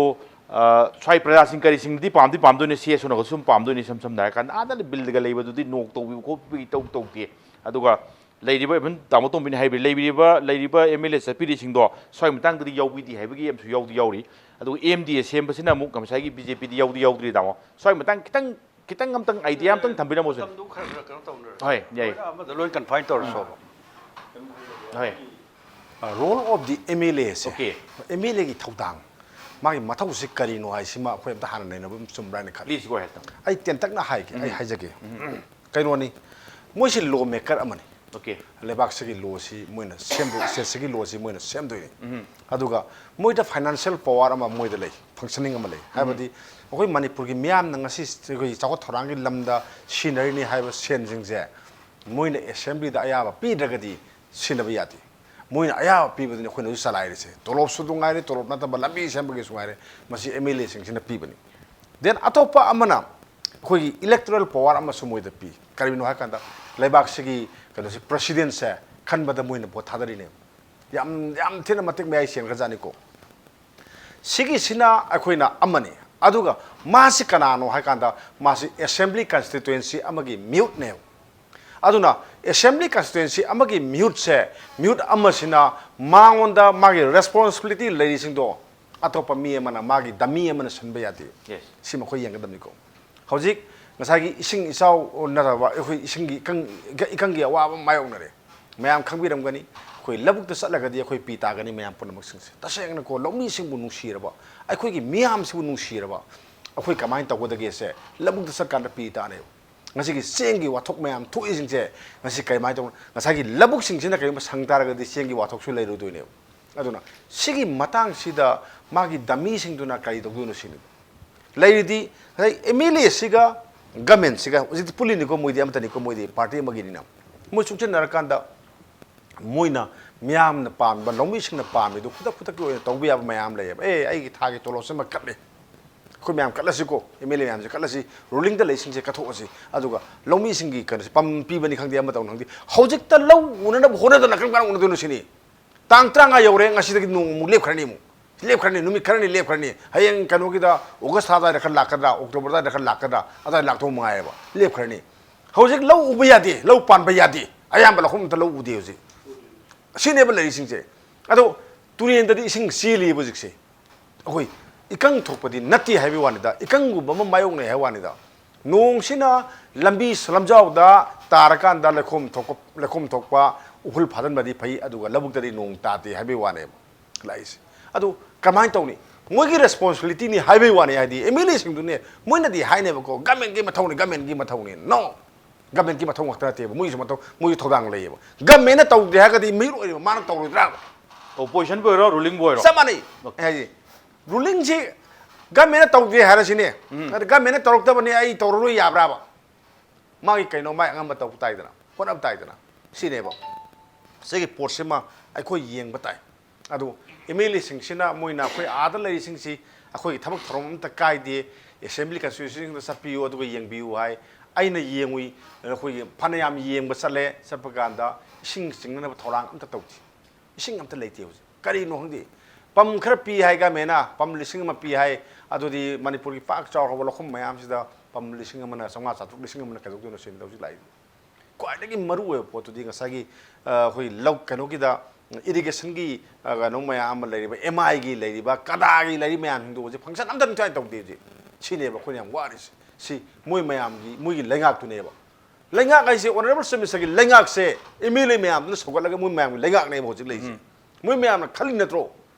स्वाइ प्रजा सिंग करि सिंग दि पामदोने से सोन गसुम पामदोने सम सम दाय कान आदा बिल्ड गा लेबदुदि नोक तोबि खोपि तौ तौते अदुगा लेरिबा इबन तामो तोमबिन हाइबि लेरिबा MLA चपिरि सिंदो स्वाइ मतंगदि यावबिदि हाइबि एमसु यावदि यावरि अदु MD सेमबसिना मु कमसाइगी BJP दि यावदि यावदि तामो स्वाइ मतंग कितंग अमतंग आइडिया अमतंग थंबिना मोसे हाय याय
अमद लोय कन्फाइन तौर सो
हाय
रोल ऑफ द MLA से
ओके
MLA की थौदांग मागी मथौ से करिनो हाइसिमा अखोय अमता हाना नैनबम चुमब्राने खा
प्लीज गो हेड
आई तेंतकना हाइके आई हाइजगे कैनोनी मोइसे लॉ मेकर अमनी
ओके
लेबाक से लो सी मोइना सेमबो से लो सी मोइना सेमदोइनी अदुगा मोइदा फाइनेंशियल पावर अमा मोइदा लै फंक्शनिंग अमा लै हाबदि अखोय मणिपुर की मियाम नंगसी कोई चाको थोरांगी लमदा सिनरिनी हाइबा सेनजिंग जे मोइना असेंबली दा आयाबा पीद्रगदि सिनबा याति मोइना आयाबा पीबदि अखोयना चलाइरे से तोलोब सुदुंगाइरे तोलोब नतबा लंबी सेंबगे सुगाइरे मसी MLA सिंगसिना पीबनी देन अतोपा अमना अखोय इलेक्टोरल पावर अमा सुमोइदा पी करिनो हाकांदा लेबाक से कनोसी प्रेसिडेंट से खनबदा मोइना भोट थादरिने याम थिना मतिक मेय सेन गजानिको सिगिसिना अखोइना अमनी अदुगा मासी कनानो हाकांदा मासी असेंबली कॉन्स्टिट्यूएंसी अमगी म्यूट ने अदुना असेंबली कॉन्स्टिट्यूएंसी अमगी म्यूट से म्यूट अमसिना मांगोंदा मागी रेस्पोंसिबिलिटी लेरिसिंदो अतोपा मी अमना मागी दमी अमना सनबा यादि
यस
सिमा खोय यंगदमनिको हौजिक ngасagi ising isaw naraba khoi isingi ikangi awa mayongnare mayam khangbiram gani khoi labuk ta satlagadi khoi pita gani mayam punamak singse tasengna ko lawmi singbu nungsiraba akhoi gi miyam singbu nungsiraba akhoi kamai tawodage se labuk ta sakkan pita ne ngasigi sengi wathok mayam thoi singse ngasi kai mai taw ngasagi labuk singsina kai sangtaragadi sengi wathok su leiru doine aduna sigi matang sida magi dami singduna kai dogunu sini leiridi MLA siga government सिगा उजित पुलिनि को मोइदि अमतनि को मोइदि party मगिनि ना मो सुचन नरकांदा Moina मियाम न palm ब लौमी सिंग न पाम दु खुदा खुदा को तौबि अब मयाम ले ए आई की थागे तोलो से मकले ꯑꯩꯈꯣꯏ ꯃꯌꯥꯝ ꯀꯠꯂꯁꯤꯀꯣ ꯑꯦꯝ ꯑꯦꯜ ꯑꯦ ꯃꯌꯥꯝꯁꯦ ꯀꯠꯂꯁꯤ ꯔꯨꯂꯤꯡꯗ ꯂꯩꯁꯤꯡꯁꯦ ꯀꯠꯊꯣꯛꯑꯁꯤ ꯑꯗꯨꯒ ꯂꯧꯃꯤꯁꯤꯡꯒꯤ ꯀꯩꯅꯣꯁꯦ ꯄꯝ ꯄꯤꯕꯅꯤ ꯈꯪꯗꯦ ꯑꯃ ꯇꯧꯅꯤ ꯈꯪꯗꯦ ꯍꯧꯖꯤꯛꯇ ꯂꯧ ꯎꯅꯅꯕ ꯍꯣꯠꯅꯗꯅ ꯀꯔꯝ ꯀꯥꯟꯗ ꯎꯅꯗꯣꯏꯅꯣ ꯁꯤꯅꯤ ꯇꯥꯡ 35 ꯌꯧꯔꯦ ꯉꯁꯤꯗꯒꯤ ꯅꯣꯡ ꯑꯃꯨꯛ ꯂꯦꯞꯈ꯭ꯔꯅꯤ ꯑꯃꯨꯛ ꯂꯦꯞꯈ꯭ꯔꯅꯤ ꯅꯨꯃꯤꯠ ꯈꯔꯅꯤ ꯂꯦꯞꯈ꯭ꯔꯅꯤ ꯍꯌꯦꯡ ꯀꯩꯅꯣꯒꯤꯗ ꯑꯣꯒꯁ ꯊꯥꯗꯥꯏꯗ ꯈꯔ ꯂꯥꯛꯀꯗ꯭ꯔꯥ ꯑꯣꯛꯇꯣꯕꯔꯗ ꯈꯔ ꯂꯥꯛꯀꯗ꯭ꯔꯥ ꯑꯗꯥꯏ ꯂꯥꯛꯇꯧ ꯃꯉꯥꯏꯔꯦꯕ ꯂꯦꯞꯈ꯭ꯔꯅꯤ ꯍꯧꯖꯤꯛ ꯂꯧ ꯎꯕ ꯌꯥꯗꯦ ꯂꯧ ꯄꯥꯟꯕ ꯌꯥꯗꯦ ꯑꯌꯥꯝꯕ ꯂꯧꯐꯝ ꯑꯝꯇ ꯂꯧ ꯎꯗꯦ ꯍꯧꯖꯤꯛ ꯁꯤꯅꯦꯕ ꯂꯩꯔꯤꯁꯤꯡꯁꯦ ꯑꯗꯣ ꯇꯨꯔꯦꯟꯗꯗꯤ ꯏꯁꯤꯡ ꯆꯦꯜꯂꯤꯕ ꯍꯧꯖꯤꯛꯁꯦ ꯑꯩꯈꯣꯏ ꯏꯀꯪ ꯊꯣꯛꯄꯗꯤ ꯅꯠꯇꯦ ꯍꯥꯏꯕꯒꯤ ꯋꯥꯅꯤꯗ ꯏꯀꯪꯒꯨꯝꯕ ꯑꯃ ꯃꯥꯌꯣꯛꯅꯩ ꯍꯥꯏꯕ ꯋꯥꯅꯤꯗ ꯅꯣꯡꯁꯤꯅ ꯂꯝꯕꯤ ꯂꯝꯖꯥꯎꯗ ꯇꯥꯔꯀꯥꯟꯗ ꯂꯩꯈꯣꯝ ꯊꯣꯛꯄ ꯎꯐꯨꯜ ꯐꯥꯖꯤꯟꯕꯗꯤ ꯐꯩ ꯑꯗꯨꯒ ꯂꯧꯕꯨꯛꯇꯗꯤ ꯅꯣꯡ ꯇꯥꯗꯦ ꯍꯥꯏꯕꯒꯤ ꯋꯥꯅꯦꯕ ꯂꯥꯛꯏꯁꯦ ꯑꯗꯨ ꯀꯃꯥꯏꯅ ꯇꯧꯅꯤ ꯃꯣꯏꯒꯤ ꯔꯦꯁꯄꯣꯟꯁꯤꯕꯤꯂꯤꯇꯤꯅꯤ ꯍꯥꯏꯕꯒꯤ ꯋꯥꯅꯤ ꯍꯥꯏꯗꯤ ꯑꯦꯝ ꯑꯦꯜ ꯑꯦꯁꯤꯡꯗꯨꯅꯦ ꯃꯣꯏꯅꯗꯤ ꯍꯥꯏꯅꯦꯕꯀꯣ ꯒꯃꯦꯟꯒꯤ ꯃꯊꯧꯅꯤ ꯅꯣ ꯒꯃꯦꯟꯒꯤ ꯃꯊꯧ ꯉꯥꯛꯇ ꯅꯠꯇꯦꯕ ꯃꯣꯏꯒꯤꯁꯨ ꯃꯊꯧ ꯃꯣꯏꯒꯤ ꯊꯧꯗꯥꯡ ꯂꯩꯌꯦꯕ ꯒꯃꯦꯟꯅ ꯇꯧꯗꯦ ꯍꯥꯏꯔꯒꯗꯤ ꯃꯤꯔ ꯑꯣꯏꯔꯤꯕ ꯃꯥꯅ ꯇꯧꯔꯣꯏꯗ꯭ꯔꯥ
ꯑꯣꯄꯣꯖꯤꯁꯟ ꯕꯣꯏꯔꯣ ꯔꯨलिꯡ ꯕꯣꯏꯔꯣ
ꯆꯞ ꯃꯥꯟꯅꯩ ꯍꯥꯏꯗꯤ ꯔꯨꯂꯤꯡꯁꯤ ꯒꯃꯦꯟꯅ ꯇꯧꯗꯦ ꯍꯥꯏꯔꯁꯤꯅꯦ ꯑꯗ ꯒꯃꯦꯟꯅ ꯇꯧꯔꯛꯇꯕꯅꯤ ꯑꯩ ꯇꯧꯔꯔꯣꯏ ꯌꯥꯕ꯭ꯔꯥꯕ ꯃꯥꯒꯤ ꯀꯩꯅꯣ ꯃꯥꯏ ꯑꯉꯝꯕ ꯇꯧꯕ ꯇꯥꯏꯗꯅ ꯍꯣꯠꯅꯕ ꯇꯥꯏꯗꯅ ꯁꯤꯅꯦꯕ ꯁꯤꯒꯤ ꯄꯣꯠꯁꯤꯃ ꯑꯩꯈꯣꯏ ꯌꯦꯡꯕ ꯇꯥꯏ ꯑꯗꯨ ꯑꯦꯝ ꯑꯦꯜ ꯑꯦꯁꯤꯡꯁꯤꯅ ꯃꯣꯏꯅ ꯑꯩꯈꯣꯏ ꯑꯥꯗ ꯂꯩꯔꯤꯁꯤꯡꯁꯤ ꯑꯩꯈꯣꯏꯒꯤ ꯊꯕꯛ ꯊꯧꯔꯝ ꯑꯝꯇ ꯀꯥꯏꯗꯦ ꯑꯦꯁꯦꯝꯕ꯭ꯂꯤ ꯀꯟꯁꯇꯤꯇ꯭ꯌꯨꯁꯟꯁꯤꯡꯗ ꯆꯠꯄꯤꯌꯨ ꯑꯗꯨꯒ ꯌꯦꯡꯕꯤꯌꯨ ꯍꯥꯏ ꯑꯩꯅ ꯌꯦꯡꯉꯨꯏ ꯑꯩꯈꯣꯏꯒꯤ ꯐꯅꯌꯥꯝ ꯌꯦꯡꯕ ꯆꯠꯄ ꯀꯥꯟꯗ ꯏꯁꯤꯡ ꯆꯤꯡꯅꯅꯕ ꯊꯧꯔꯥꯡ ꯑꯝꯇ ꯇꯧꯗꯦ ꯏꯁꯤꯡ ꯑꯝꯇ ꯂꯩꯇꯦ ꯍꯧꯖꯤꯛ ꯀꯔꯤꯅꯣ ꯈꯪꯗꯦ ꯄꯝ ꯈꯔ ꯄꯤ ꯍꯥꯏ ꯒꯃꯦꯟꯅ ꯄꯝ 1,000 ꯄꯤ ꯍꯥꯏ ꯑꯗꯨꯗꯤ ꯃꯅꯤꯄꯨꯔꯒꯤ ꯄꯥꯛ ꯆꯥꯎꯔꯕ ꯂꯧꯐꯝ ꯃꯌꯥꯝꯁꯤꯗ ꯄꯝ 1,000ꯅ 500 400 1,000ꯅ ꯀꯩꯗꯧꯗꯣꯏꯅꯣ ꯁꯤꯅꯤ ꯍꯧꯖꯤꯛ ꯂꯥꯛꯏ ꯈ꯭ꯋꯥꯏꯗꯒꯤ ꯃꯔꯨꯑꯣꯏꯕ ꯄꯣꯠꯇꯨꯗꯤ ꯉꯁꯥꯏꯒꯤ ꯑꯩꯈꯣꯏ ꯂꯧ ꯀꯩꯅꯣꯒꯤꯗ ꯏꯔꯤꯒꯦꯁꯟꯒꯤ ꯀꯩꯅꯣ ꯃꯌꯥꯝ ꯑꯃ ꯂꯩꯔꯤꯕ ꯑꯦꯝ ꯑꯥꯏꯒꯤ ꯂꯩꯔꯤꯕ ꯀꯗꯥꯒꯤ ꯂꯩꯔꯤꯕ ꯃꯌꯥꯝꯁꯤꯡꯗꯣ ꯍꯧꯖꯤꯛ ꯐꯪꯁꯟ ꯑꯝꯇ ꯅꯤꯡꯊꯤꯅ ꯇꯧꯗꯦ ꯍꯧꯖꯤꯛ ꯁꯤꯅꯦꯕ ꯑꯩꯈꯣꯏꯅ ꯌꯥꯝ ꯋꯥꯔꯤꯁꯦ ꯁꯤ ꯃꯣꯏ ꯃꯌꯥꯝꯒꯤ ꯃꯣꯏꯒꯤ ꯂꯩꯉꯥꯛꯇꯨꯅꯦꯕ ꯂꯩꯉꯥꯛ ꯍꯥꯏꯁꯦ ꯑꯣꯅꯔꯦꯕꯜ ꯆꯤꯐ ꯃꯤꯅꯤꯁꯇꯔꯒꯤ ꯂꯩꯉꯥꯛꯁꯦ ꯑꯦꯝ ꯑꯦꯜ ꯑꯦ ꯃꯌꯥꯝꯗꯨꯅ ꯁꯧꯒꯠꯂꯒ ꯃꯣꯏ ꯃꯌꯥꯝꯒꯤ ꯂꯩꯉꯥꯛꯅꯦꯕ ꯍꯧꯖꯤꯛ ꯂꯩꯔꯤꯁꯦ ꯃꯣꯏ ꯃꯌꯥꯝꯅ ꯈꯜꯂꯤ ꯅꯠꯇ꯭ꯔꯣ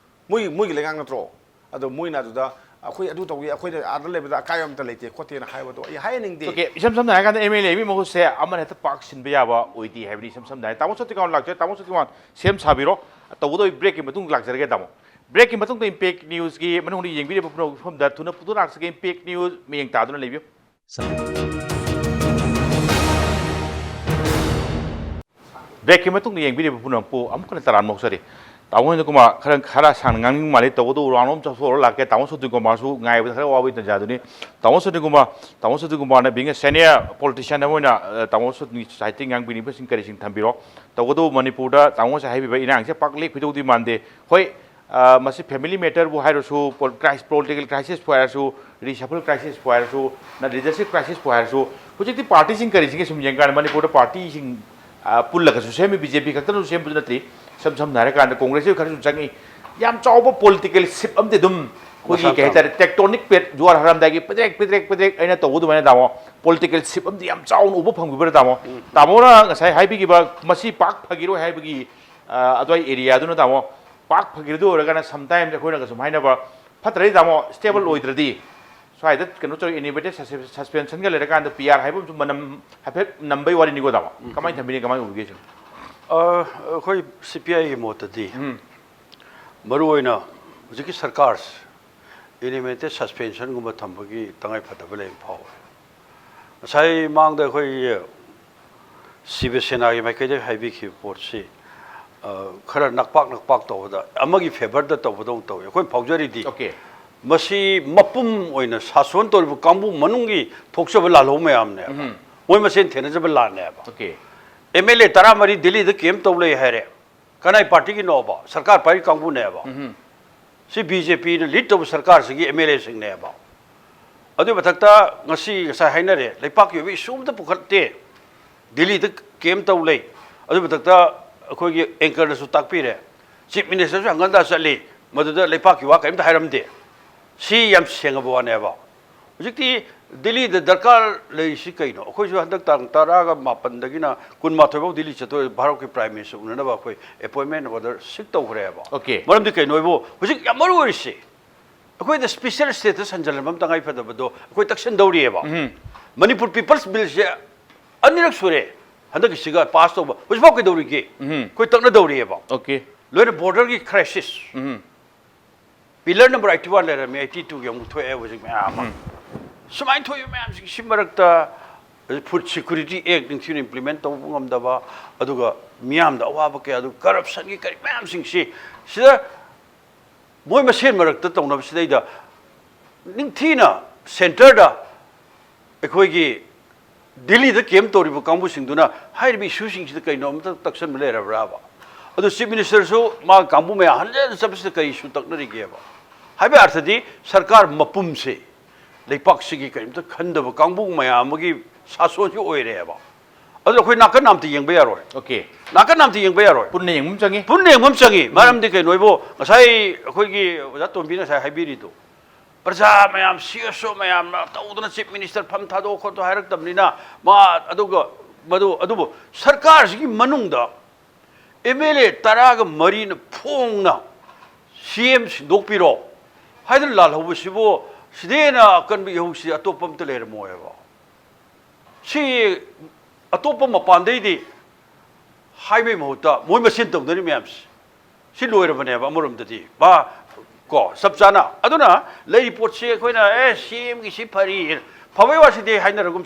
ꯃꯣꯏꯒꯤ ꯂꯩꯉꯥꯛ ꯅꯠꯇ꯭ꯔꯣ ꯑꯗꯣ ꯃꯣꯏꯅ ꯑꯗꯨꯗ ꯑꯩꯈꯣꯏ ꯑꯗꯨ ꯇꯧꯏ ꯑꯩꯈꯣꯏꯅ ꯑꯥꯗ ꯂꯩꯕꯗ ꯑꯀꯥꯏꯕ ꯑꯝꯇ ꯂꯩꯇꯦ ꯈꯣꯠꯇꯦꯅ ꯍꯥꯏꯕꯗꯣ ꯑꯩ ꯍꯥꯏꯍꯟꯅꯤꯡꯗꯦ
ओके इसम समझ आएगा एम एल ए भी मगुस से अमन है तो पाक सिंह बियाबा ओइटी है भी इसम समझ आए तामो सोती काउन लागचे तामो सोती काउन सेम साबिरो तब वो ब्रेक की मतुंग लाग जरगे तामो ब्रेक की मतुंग तो इम्पैक्ट न्यूज़ की मनु उन्हें यंग भी ने पुनो हम दर तुना पुतो लाग सके इम्पैक्ट न्यूज़ में यंग तादुना लेबियो ब्रेक की मतुंग यंग भी ने पुनो पो अमुक ने तरान मोक्सरी तामो ने कुमा खरा सांगांग माले तब तो उड़ानों में चौसो लाके तामो सोती कुमार सु गाय बता खरा वावी तजादुनी तामो सोती कुमार ने बिंगे सीनियर पॉलिटिशियन ने वो ना तामो सोती साइटिंग यांग बिनी पर सिंह करी सिंह थम्बिरो तब तो मणिपुर दा तामो से हाई भी इनांग से पाक लेक फिटो दी मानदे होय मसी फैमिली मैटर वो हाई रसु पॉलिटिकल क्राइसिस पुआरसु रिशफल क्राइसिस पुआरसु ना लीडरशिप क्राइसिस पुआरसु कुछ एक पार्टी सिंह करी सिंह सुमियंग का मणिपुर पार्टी सिंह पुल लगा सुसेमी बीजेपी का तो सुसेम बुझना थी सब नारे का कांग्रेस के खर्च चंगी याम चाव पॉलिटिकल शिप अमते दुम कोई कहता है टेक्टोनिक पेट जुआर हराम दागी पदरेक अइना तवदु माने दामो पॉलिटिकल शिप अमते याम चाव उबो फंगबिबर दामो ना गसाय हाइबी की मसी पाक फगिरो हाइबी अदवाई एरिया दुनो दामो पाक फगिरदो ओरगाना समटाइम जे खोइना गसम हाइनाबा फतरै दामो स्टेबल ओइद्रदी स्वाइदा कनो चो इनिवेटेड सस्पेंशन का लेरकान पीआर हाइबम मनम हाफेट नंबै वारी निगो दामो कमाइ थम्बिने कमाइ उबगेसन
अखोई CPI की मोतदी मरुओइना हुजिकी सरकार इनिमेटेड सस्पेंशन गुम थम्बगी तंगाई फतब ले फाव साइ मांग द अखोई शिवसेना की माइकेदे हाइबी की पोर्टसी खरा नकपाक तौबदा अमगी फेवर द तौबदौ तौ अखोई फावजरीदी
ओके
मसी मपुम ओइना सासोन तौरबु कांबु मनुंगी थोक्सब लालो मयामने मोय मसेन थेनजब लाने
ओके
MLA तरा मरी दिल्ली द केम तौले हैरे कनाई पार्टी की नोबा सरकार पार्टी कांगू ने बा सी बीजेपी ने लीड तब सरकार से MLA सिंह ने बा अदु मथक्ता ngasi ngasa hainare leipak yobi sumda pukhatte Delhi द केम तौले अदु मथक्ता अखोई की एंकर ने सु ताकपीरे चीफ मिनिस्टर सु अंगंदा चली मदुदा leipak की वा केम हाइरमदे सी यम सेंगबो ने बा हुजिकती दिल्ली द दरकार लेसी कइनो अखोई जो हंदक तांग तारागा मापनदगिना कुनमाथोबो दिल्ली चतो भारत के प्राइम मिनिस्टर उननबा अखोई अपॉइंटमेंट ऑर्डर सिक तौग्रेबा
ओके
मरमदि कइनोबो हुजिक यामरु ओरिसे अखोई द स्पेशल स्टेटस हंजलमम तंगाई फदबदो अखोई तक्सन दौरिएबा मणिपुर पीपल्स बिल से अनिरक सुरे हंदक सिगा पास तौबा हुजबो के दौरिगे कोई तकना दौरिएबा
ओके
लोइन बॉर्डर की क्राइसिस पिलर नंबर 81 लेर में 82 यम थोए हुजिक में सुमाइन थोय मैम सिमरकता फूड सिक्योरिटी एक्ट निंग इम्प्लीमेंट तब ngam अदुगा मियाम दा अवाब के अदु करप्शन की करी मैम सिंग सि सिदा मोय मसेन मरकता तौनब सिदैदा ꯅꯤꯡꯊꯤꯅ ꯁꯦꯟꯇꯔꯗ ꯑꯩꯈꯣꯏꯒꯤ ꯗꯤꯜꯂꯤꯗ ꯀꯦꯝ ꯇꯧꯔꯤꯕ ꯀꯥꯡꯕꯨꯁꯤꯡꯗꯨꯅ ꯍꯥꯏꯔꯤꯕ ꯏꯁꯨꯁꯤꯡꯁꯤꯗ ꯀꯩꯅꯣ ꯑꯃꯇ ꯇꯛꯁꯟꯕ ꯂꯩꯔꯕ꯭ꯔꯥꯕ ꯑꯗꯨ ꯆꯤꯞ ꯃꯤꯅꯤꯁꯇꯔꯁꯨ ꯃꯥ ꯀꯥꯡꯕꯨ ꯃꯌꯥꯝ ꯍꯟꯖꯟ ꯆꯠꯄꯁꯤꯗ ꯀꯔꯤ ꯏꯁꯨ ꯇꯛꯅꯔꯤꯒꯦꯕ ꯍꯥꯏꯕ ꯑꯔꯊꯗꯤ ꯁꯔꯀꯥꯔ ꯃꯄꯨꯝꯁꯦ ꯂꯩꯄꯥꯛꯁꯤꯒꯤ ꯀꯔꯤꯝꯇ ꯈꯟꯗꯕ ꯀꯥꯡꯕꯨ ꯃꯌꯥꯝ ꯑꯃꯒꯤ ꯁꯥꯁꯣꯟꯁꯤ ꯑꯣꯏꯔꯦꯕ ꯑꯗꯨ ꯑꯩꯈꯣꯏ ꯅꯥꯀꯟ ꯑꯝꯇ ꯌꯦꯡꯕ ꯌꯥꯔꯣꯏ
오케이.
ꯅꯥꯀꯟ ꯑꯝꯇ ꯌꯦꯡꯕ ꯌꯥꯔꯣꯏ
ꯄꯨꯟꯅ ꯌꯦꯡꯕ ꯆꯪꯉꯤ.
ꯄꯨꯟꯅ ꯌꯦꯡꯕ ꯑꯃ ꯆꯪꯉꯤ ꯃꯔꯝꯗꯤ ꯀꯩꯅꯣꯕꯨ ꯉꯁꯥꯏ ꯑꯩꯈꯣꯏꯒꯤ ꯑꯣꯖꯥ ꯇꯣꯝꯕꯤꯅ ꯉꯁꯥꯏ ꯍꯥꯏꯕꯤꯔꯤꯗꯣ प्रजा मैम सीएसओ मैम तौदना चीफ मिनिस्टर फम थादो खोतो हायरक्तबनिना मा अदुगा मदु अदुबो सरकार सिगी मनुंगदा एमएलए तरागा मरीन फोंगना सीएम सिंदोकपिरो हायदन लालहौबसिबो सिदेना अकनबि यौसि अतोपम त लेरमोयबा सी अतोप मपानदैदि हाइवे महुता मोय मसिन तौदनि मैम सी लोयरबनेबा अमरमददि बा को सब जाना अदुना लई पोटसे अखोइना ए सीएम की सी फरी फबै वासिदे हाइनरगुम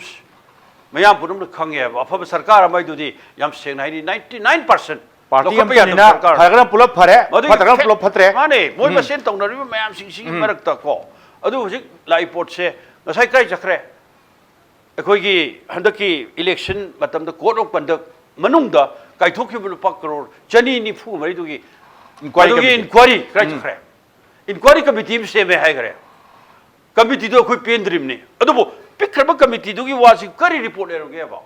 मयाम पुरम खंगे अफब सरकार अमैदुदि याम सेंग हाइनि 99%
पार्टी अमनिना फरगना पुलप फरे फतगना पुलप फतरे
माने मोय मसेन तौनरिबा मयाम सिंग मरकता को अदु हुजिक लाई पोटसे नसाइ काई जखरे अखोइगी हंदकी इलेक्शन मतमदा कोर्ट ऑफ कंडक्ट मनुंगदा काइथोखिबु लुपा करोड़ चनी निफु मरिदुगी इंक्वायरी काई जखरे इंक्वायरी कमिटी से में है करे कमिटी तो कोई पेंद्रिम ने अदुबो पिखरब कमिटी दुगी वासी करी रिपोर्ट लेरोगे बा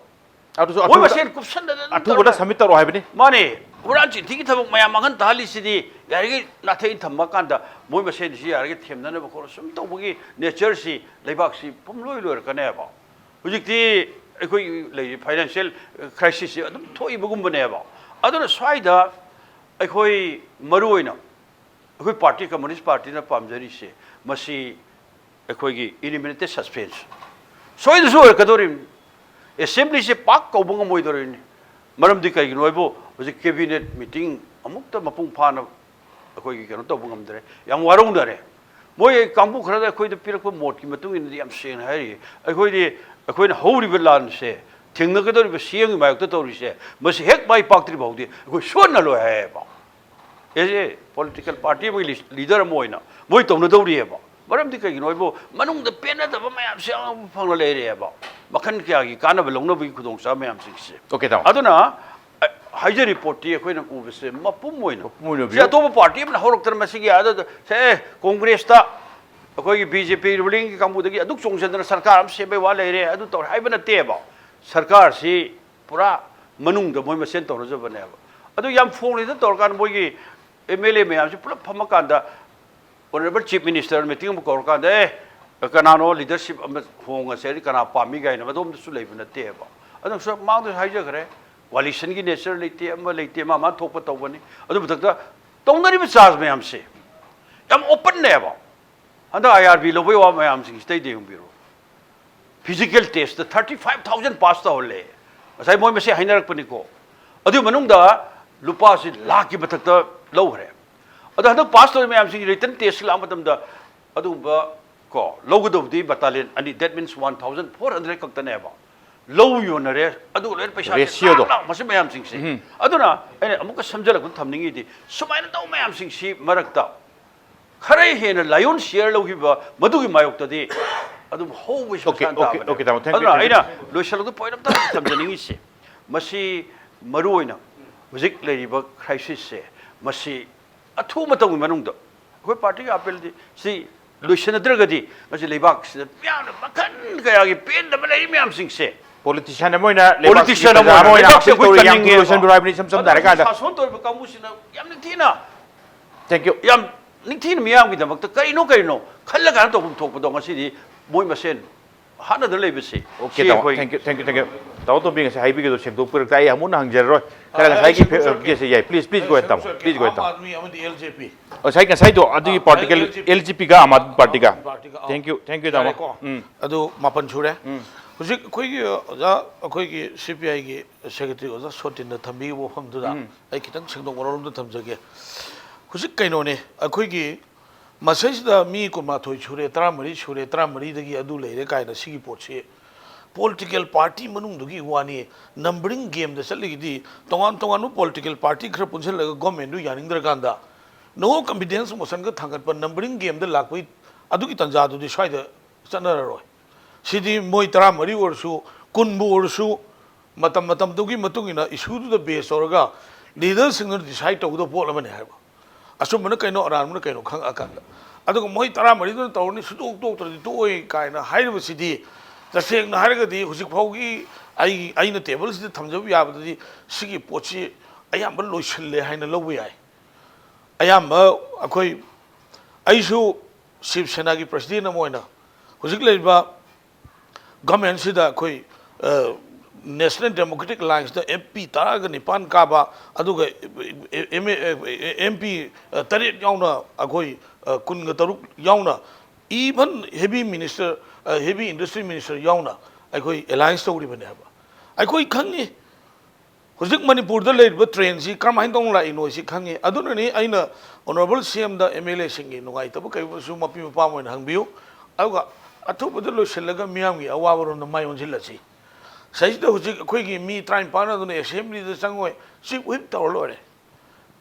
अटु
ओय मसेन कुपसन
अटु गोटा समिट तरो हाइबनी
माने उरान चिथि थबक मया मंगन ताली सिदी यारगे नाथै थम्मा कांदा मोय मसेन सि यारगे थेमनने बखोर सुम तौबगी नेचर सि लेबाक सि पुमलोय लोर कने बा हुजिकति अखोइ ले फाइनेंशियल क्राइसिस अदुम थोइ बगुमबने बा अदुना स्वाइदा अखोइ मरुइना अखोइ पार्टी कम्युनिस्ट पार्टी ना पामजरी से मसी अखोइगी इलिमिनेटेड सस्पेंस सोइद सोर कदोरिम असेंबली से पाक कौबंग मोइदोरिन मरमदि कइगिनोइबो हुजि कैबिनेट मीटिंग अमुक्ता मपुंग फाना अखोइगी केनो तौबंगमदरे याम वारोंदरे मोय कांबु खरदा अखोइद पिरक मोट की मतुंग इन याम सेन हारि अखोइदि अखोइना हौरिबे लान से थेंनगदोरिबे सियंग मायक्ता तौरिसे मसी हेक बाई पाक्त्रि भौदि अखोइ सोन लो हायबा एजे पॉलिटिकल पार्टी में लीडर मोइना मोइ तौनदौरिएबा मरमदि कइगिनोइबो मनुंग द पेनदब मयाम से फंगला लेरेबा मखन क्यागी कानब लौनबि खुदोंसा मयाम सिंगसे
ओके ताऊ
अदुना हाइजे रिपोर्ट ती अखोइना उबसे मपुम मोइना जे तो पार्टी में हौरक्तर मसिगी आद से कांग्रेस ता अखोइगी बीजेपी रूलिंग की कांबुदगी अदुक चोंगजदना सरकार हम सेबे वा लेरे अदु तौर हाइबना तेबा सरकार सी पूरा मनुंग द मोइ मसेन तौरजबनेबा अदु याम फोंगलिदा तौरकान मोइगी एमएलए मैम से pull-up फमकांदा honourable chief minister meeting में कौरकांदा कनानो लीडरशिप होंग से कना पामी गायना मदोम दसु लेब नतेबा अदु सो मांग हाइजखरे वालिशन की नेचर लेते लेते मा थोप तौबनी अदु बतकदा तौनरिबा चार्ज मैम से याम ओपन नेबा हंदा आईआरबी लोबे वा मैम सिंग स्टे देंग बिरो फिजिकल टेस्ट 35000 पास तौले असai मोय मसे हाइनरकपनिको अदु मनुंगदा लुपा से लाख की बतकदा लौहरे अदु हंदक पास तौर मैम सिंग रिटर्न टेस्ट ला मतमदा अदुबा को लौगदबदी बटालियन अनि दैट मींस 1400 कक्तनेबा लौ योनरे अदु लेन पैसा
रेशियो दो
मसे मैम सिंग से अदुना एने अमुक समझलक थमनिंगी सुमाइना तौ मैम सिंग सी मरकता खरै हेन लायन शेयर लौगिबा मदुगी मायोक्तदी अदु होबे सकान ता
ओके ताऊ थैंक यू
अदुना आइना लोइसलक पॉइंट अफ थमजनिंगी से मसी मरुइना हुजिक लेरिबा क्राइसिस से मसी अथु मतंग मनुंग द कोई पार्टी का अपील दी सी लोइसनद्रगदी मसी लेबाक से प्यान मखन कयागी पेन द लेरि म्याम सिंग से
politician मोइना
politician मोइना से कोई कनिंगे
solution बिराइबनी सम दारे कादा
शासन तोर कामुसिना याम निथिना
थैंक यू
याम निथिन मियाम की दमक करिनो खल्लगा तो थोपदो ngasi मोइ मसेन हाना द लेबसे
ओके ताऊ थैंक यू ताऊ तो बिंग से हाइबी के तो सेंदोक पुरक ताई हमु हंगजर रोय करा साइ की के से याय प्लीज प्लीज गो एतम प्लीज गो एतम
आदमी अमदी एलजेपी
और साइ का साइ तो अदु पार्टिकल एलजीपी का आम आदमी पार्टी का थैंक यू ताऊ
अदु मापन छुरे हुजिक अखोइगी ओजा अखोइगी सीपीआई की सेक्रेटरी ओजा सोटिन थम्बी वफम दुदा आई खितंग सिंगदों वरोम द थमजगे हुजिक कैनोने अखोइगी मसैसदा मी कुमाथोय छुरे 13 छुरे 13 दगी अदु लेरे कायना सिगी पोटसे political party manung dugi wani numbering game da chaligi tongan political party khra punchal government du yaning dra ganda no confidence motion ga thangat pa numbering game da lakoi ꯑꯗꯨꯒꯤ ꯇꯟꯖꯥꯗꯨꯗꯤ ꯁ꯭ꯋꯥꯏꯗ ꯆꯠꯅꯔꯔꯣꯏ ꯁꯤꯗꯤ ꯃꯣꯏ 14 ꯑꯣꯏꯔꯁꯨ 10ꯕꯨ ꯑꯣꯏꯔꯁꯨ ꯃꯇꯝꯗꯨꯒꯤ ꯃꯇꯨꯡ ꯏꯟꯅ ꯏꯁꯨꯗꯨꯗ ꯕꯦꯁ ꯇꯧꯔꯒ ꯂꯤꯗꯔꯁꯤꯡꯅ ꯗꯤꯁꯥꯏꯠ ꯇꯧꯒꯗꯕ ꯄꯣꯠ ꯑꯃꯅꯤ ꯍꯥꯏꯕ ꯑꯆꯨꯝꯕꯅ ꯀꯩꯅꯣ ꯑꯔꯥꯟꯕꯅ ꯀꯩꯅꯣ ꯈꯪꯉꯛꯑꯀꯥꯟꯗ ꯑꯗꯨꯒ ꯃꯣꯏ 14ꯗꯨꯅ ꯇꯧꯔꯅꯤ ꯁꯨꯇꯣꯛ ꯇꯣꯛꯇ꯭ꯔꯗꯤ ꯇꯣꯛꯑꯣꯏ ꯀꯥꯏꯅ ꯍꯥꯏꯔꯤꯕꯁꯤꯗꯤ ꯇꯁꯦꯡꯅ ꯍꯥꯏꯔꯒꯗꯤ ꯍꯧꯖꯤꯛ ꯐꯥꯎꯒꯤ ꯑꯩꯅ ꯇꯦꯕꯜꯁꯤꯗ ꯊꯝꯖꯕ ꯌꯥꯕꯗꯗꯤ ꯁꯤꯒꯤ ꯄꯣꯠꯁꯤ ꯑꯌꯥꯝꯕ ꯂꯣꯏꯁꯤꯜꯂꯦ ꯍꯥꯏꯅ ꯂꯧꯕ ꯌꯥꯏ ꯑꯌꯥꯝꯕ ꯑꯩꯈꯣꯏ ꯑꯩꯁꯨ ꯁꯤꯕ ꯁꯦꯅꯥꯒꯤ ꯄ꯭ꯔꯁꯤꯗꯦꯟ ꯑꯃ ꯑꯣꯏꯅ ꯍꯧꯖꯤꯛ ꯂꯩꯔꯤꯕ ꯒꯚꯔꯟꯃꯦꯟꯠꯁꯤꯗ ꯑꯩꯈꯣꯏ ꯅꯦꯁꯅꯦꯜ ꯗꯦꯃꯣꯀ꯭ꯔꯦꯇꯤꯛ ꯑꯦꯂꯥꯏꯟꯁꯇ MP 19 ꯀꯥꯕ ꯑꯗꯨꯒ MP 8 ꯌꯥꯎꯅ ꯑꯩꯈꯣꯏ 13 ꯌꯥꯎꯅ ꯏꯚꯟ ꯍꯦꯚꯤ ꯏꯟꯗꯁꯇ꯭ꯔꯤ ꯃꯤꯅꯤꯁꯇꯔ ꯌꯥꯎꯅ ꯑꯩꯈꯣꯏ ꯑꯦꯂꯥꯏꯟꯁ ꯇꯧꯔꯤꯕꯅꯦ ꯍꯥꯏꯕ ꯑꯩꯈꯣꯏ ꯈꯪꯉꯤ ꯍꯧꯖꯤꯛ ꯃꯅꯤꯄꯨꯔꯗ ꯂꯩꯔꯤꯕ ꯇ꯭ꯔꯦꯟꯁꯤ ꯀꯔꯝꯍꯥꯏꯅ ꯇꯧꯅ ꯂꯥꯛꯏꯅꯣ ꯁꯤ ꯈꯪꯉꯤ ꯑꯗꯨꯅꯅꯤ ꯑꯩꯅ ꯑꯣꯅꯔꯦꯕꯜ CMꯗ MLAꯁꯤꯡꯒꯤ ꯅꯨꯡꯉꯥꯏꯇꯕ ꯀꯩꯒꯨꯝꯕꯁꯨ ꯃꯄꯤ ꯃꯄꯥꯝ ꯑꯣꯏꯅ ꯍꯪꯕꯤꯌꯨ ꯑꯗꯨꯒ ꯑꯊꯨꯕꯗ ꯂꯣꯏꯁꯤꯜꯂꯒ ꯃꯤꯌꯥꯝꯒꯤ ꯑꯋꯥꯕꯔꯣꯝꯗ ꯃꯥꯏ ꯑꯣꯟꯁꯤꯜꯂꯁꯤ ꯁꯤꯗ ꯍꯧꯖꯤꯛ ꯑꯩꯈꯣꯏꯒꯤ ꯃꯤ 53 ꯑꯗꯨꯅ ꯑꯦꯁꯦꯝꯕ꯭ꯂꯤꯗ ꯆꯪꯉꯣꯏ ꯆꯤꯞ ꯋꯤꯞ ꯇꯧꯔ ꯂꯣꯏꯔꯦ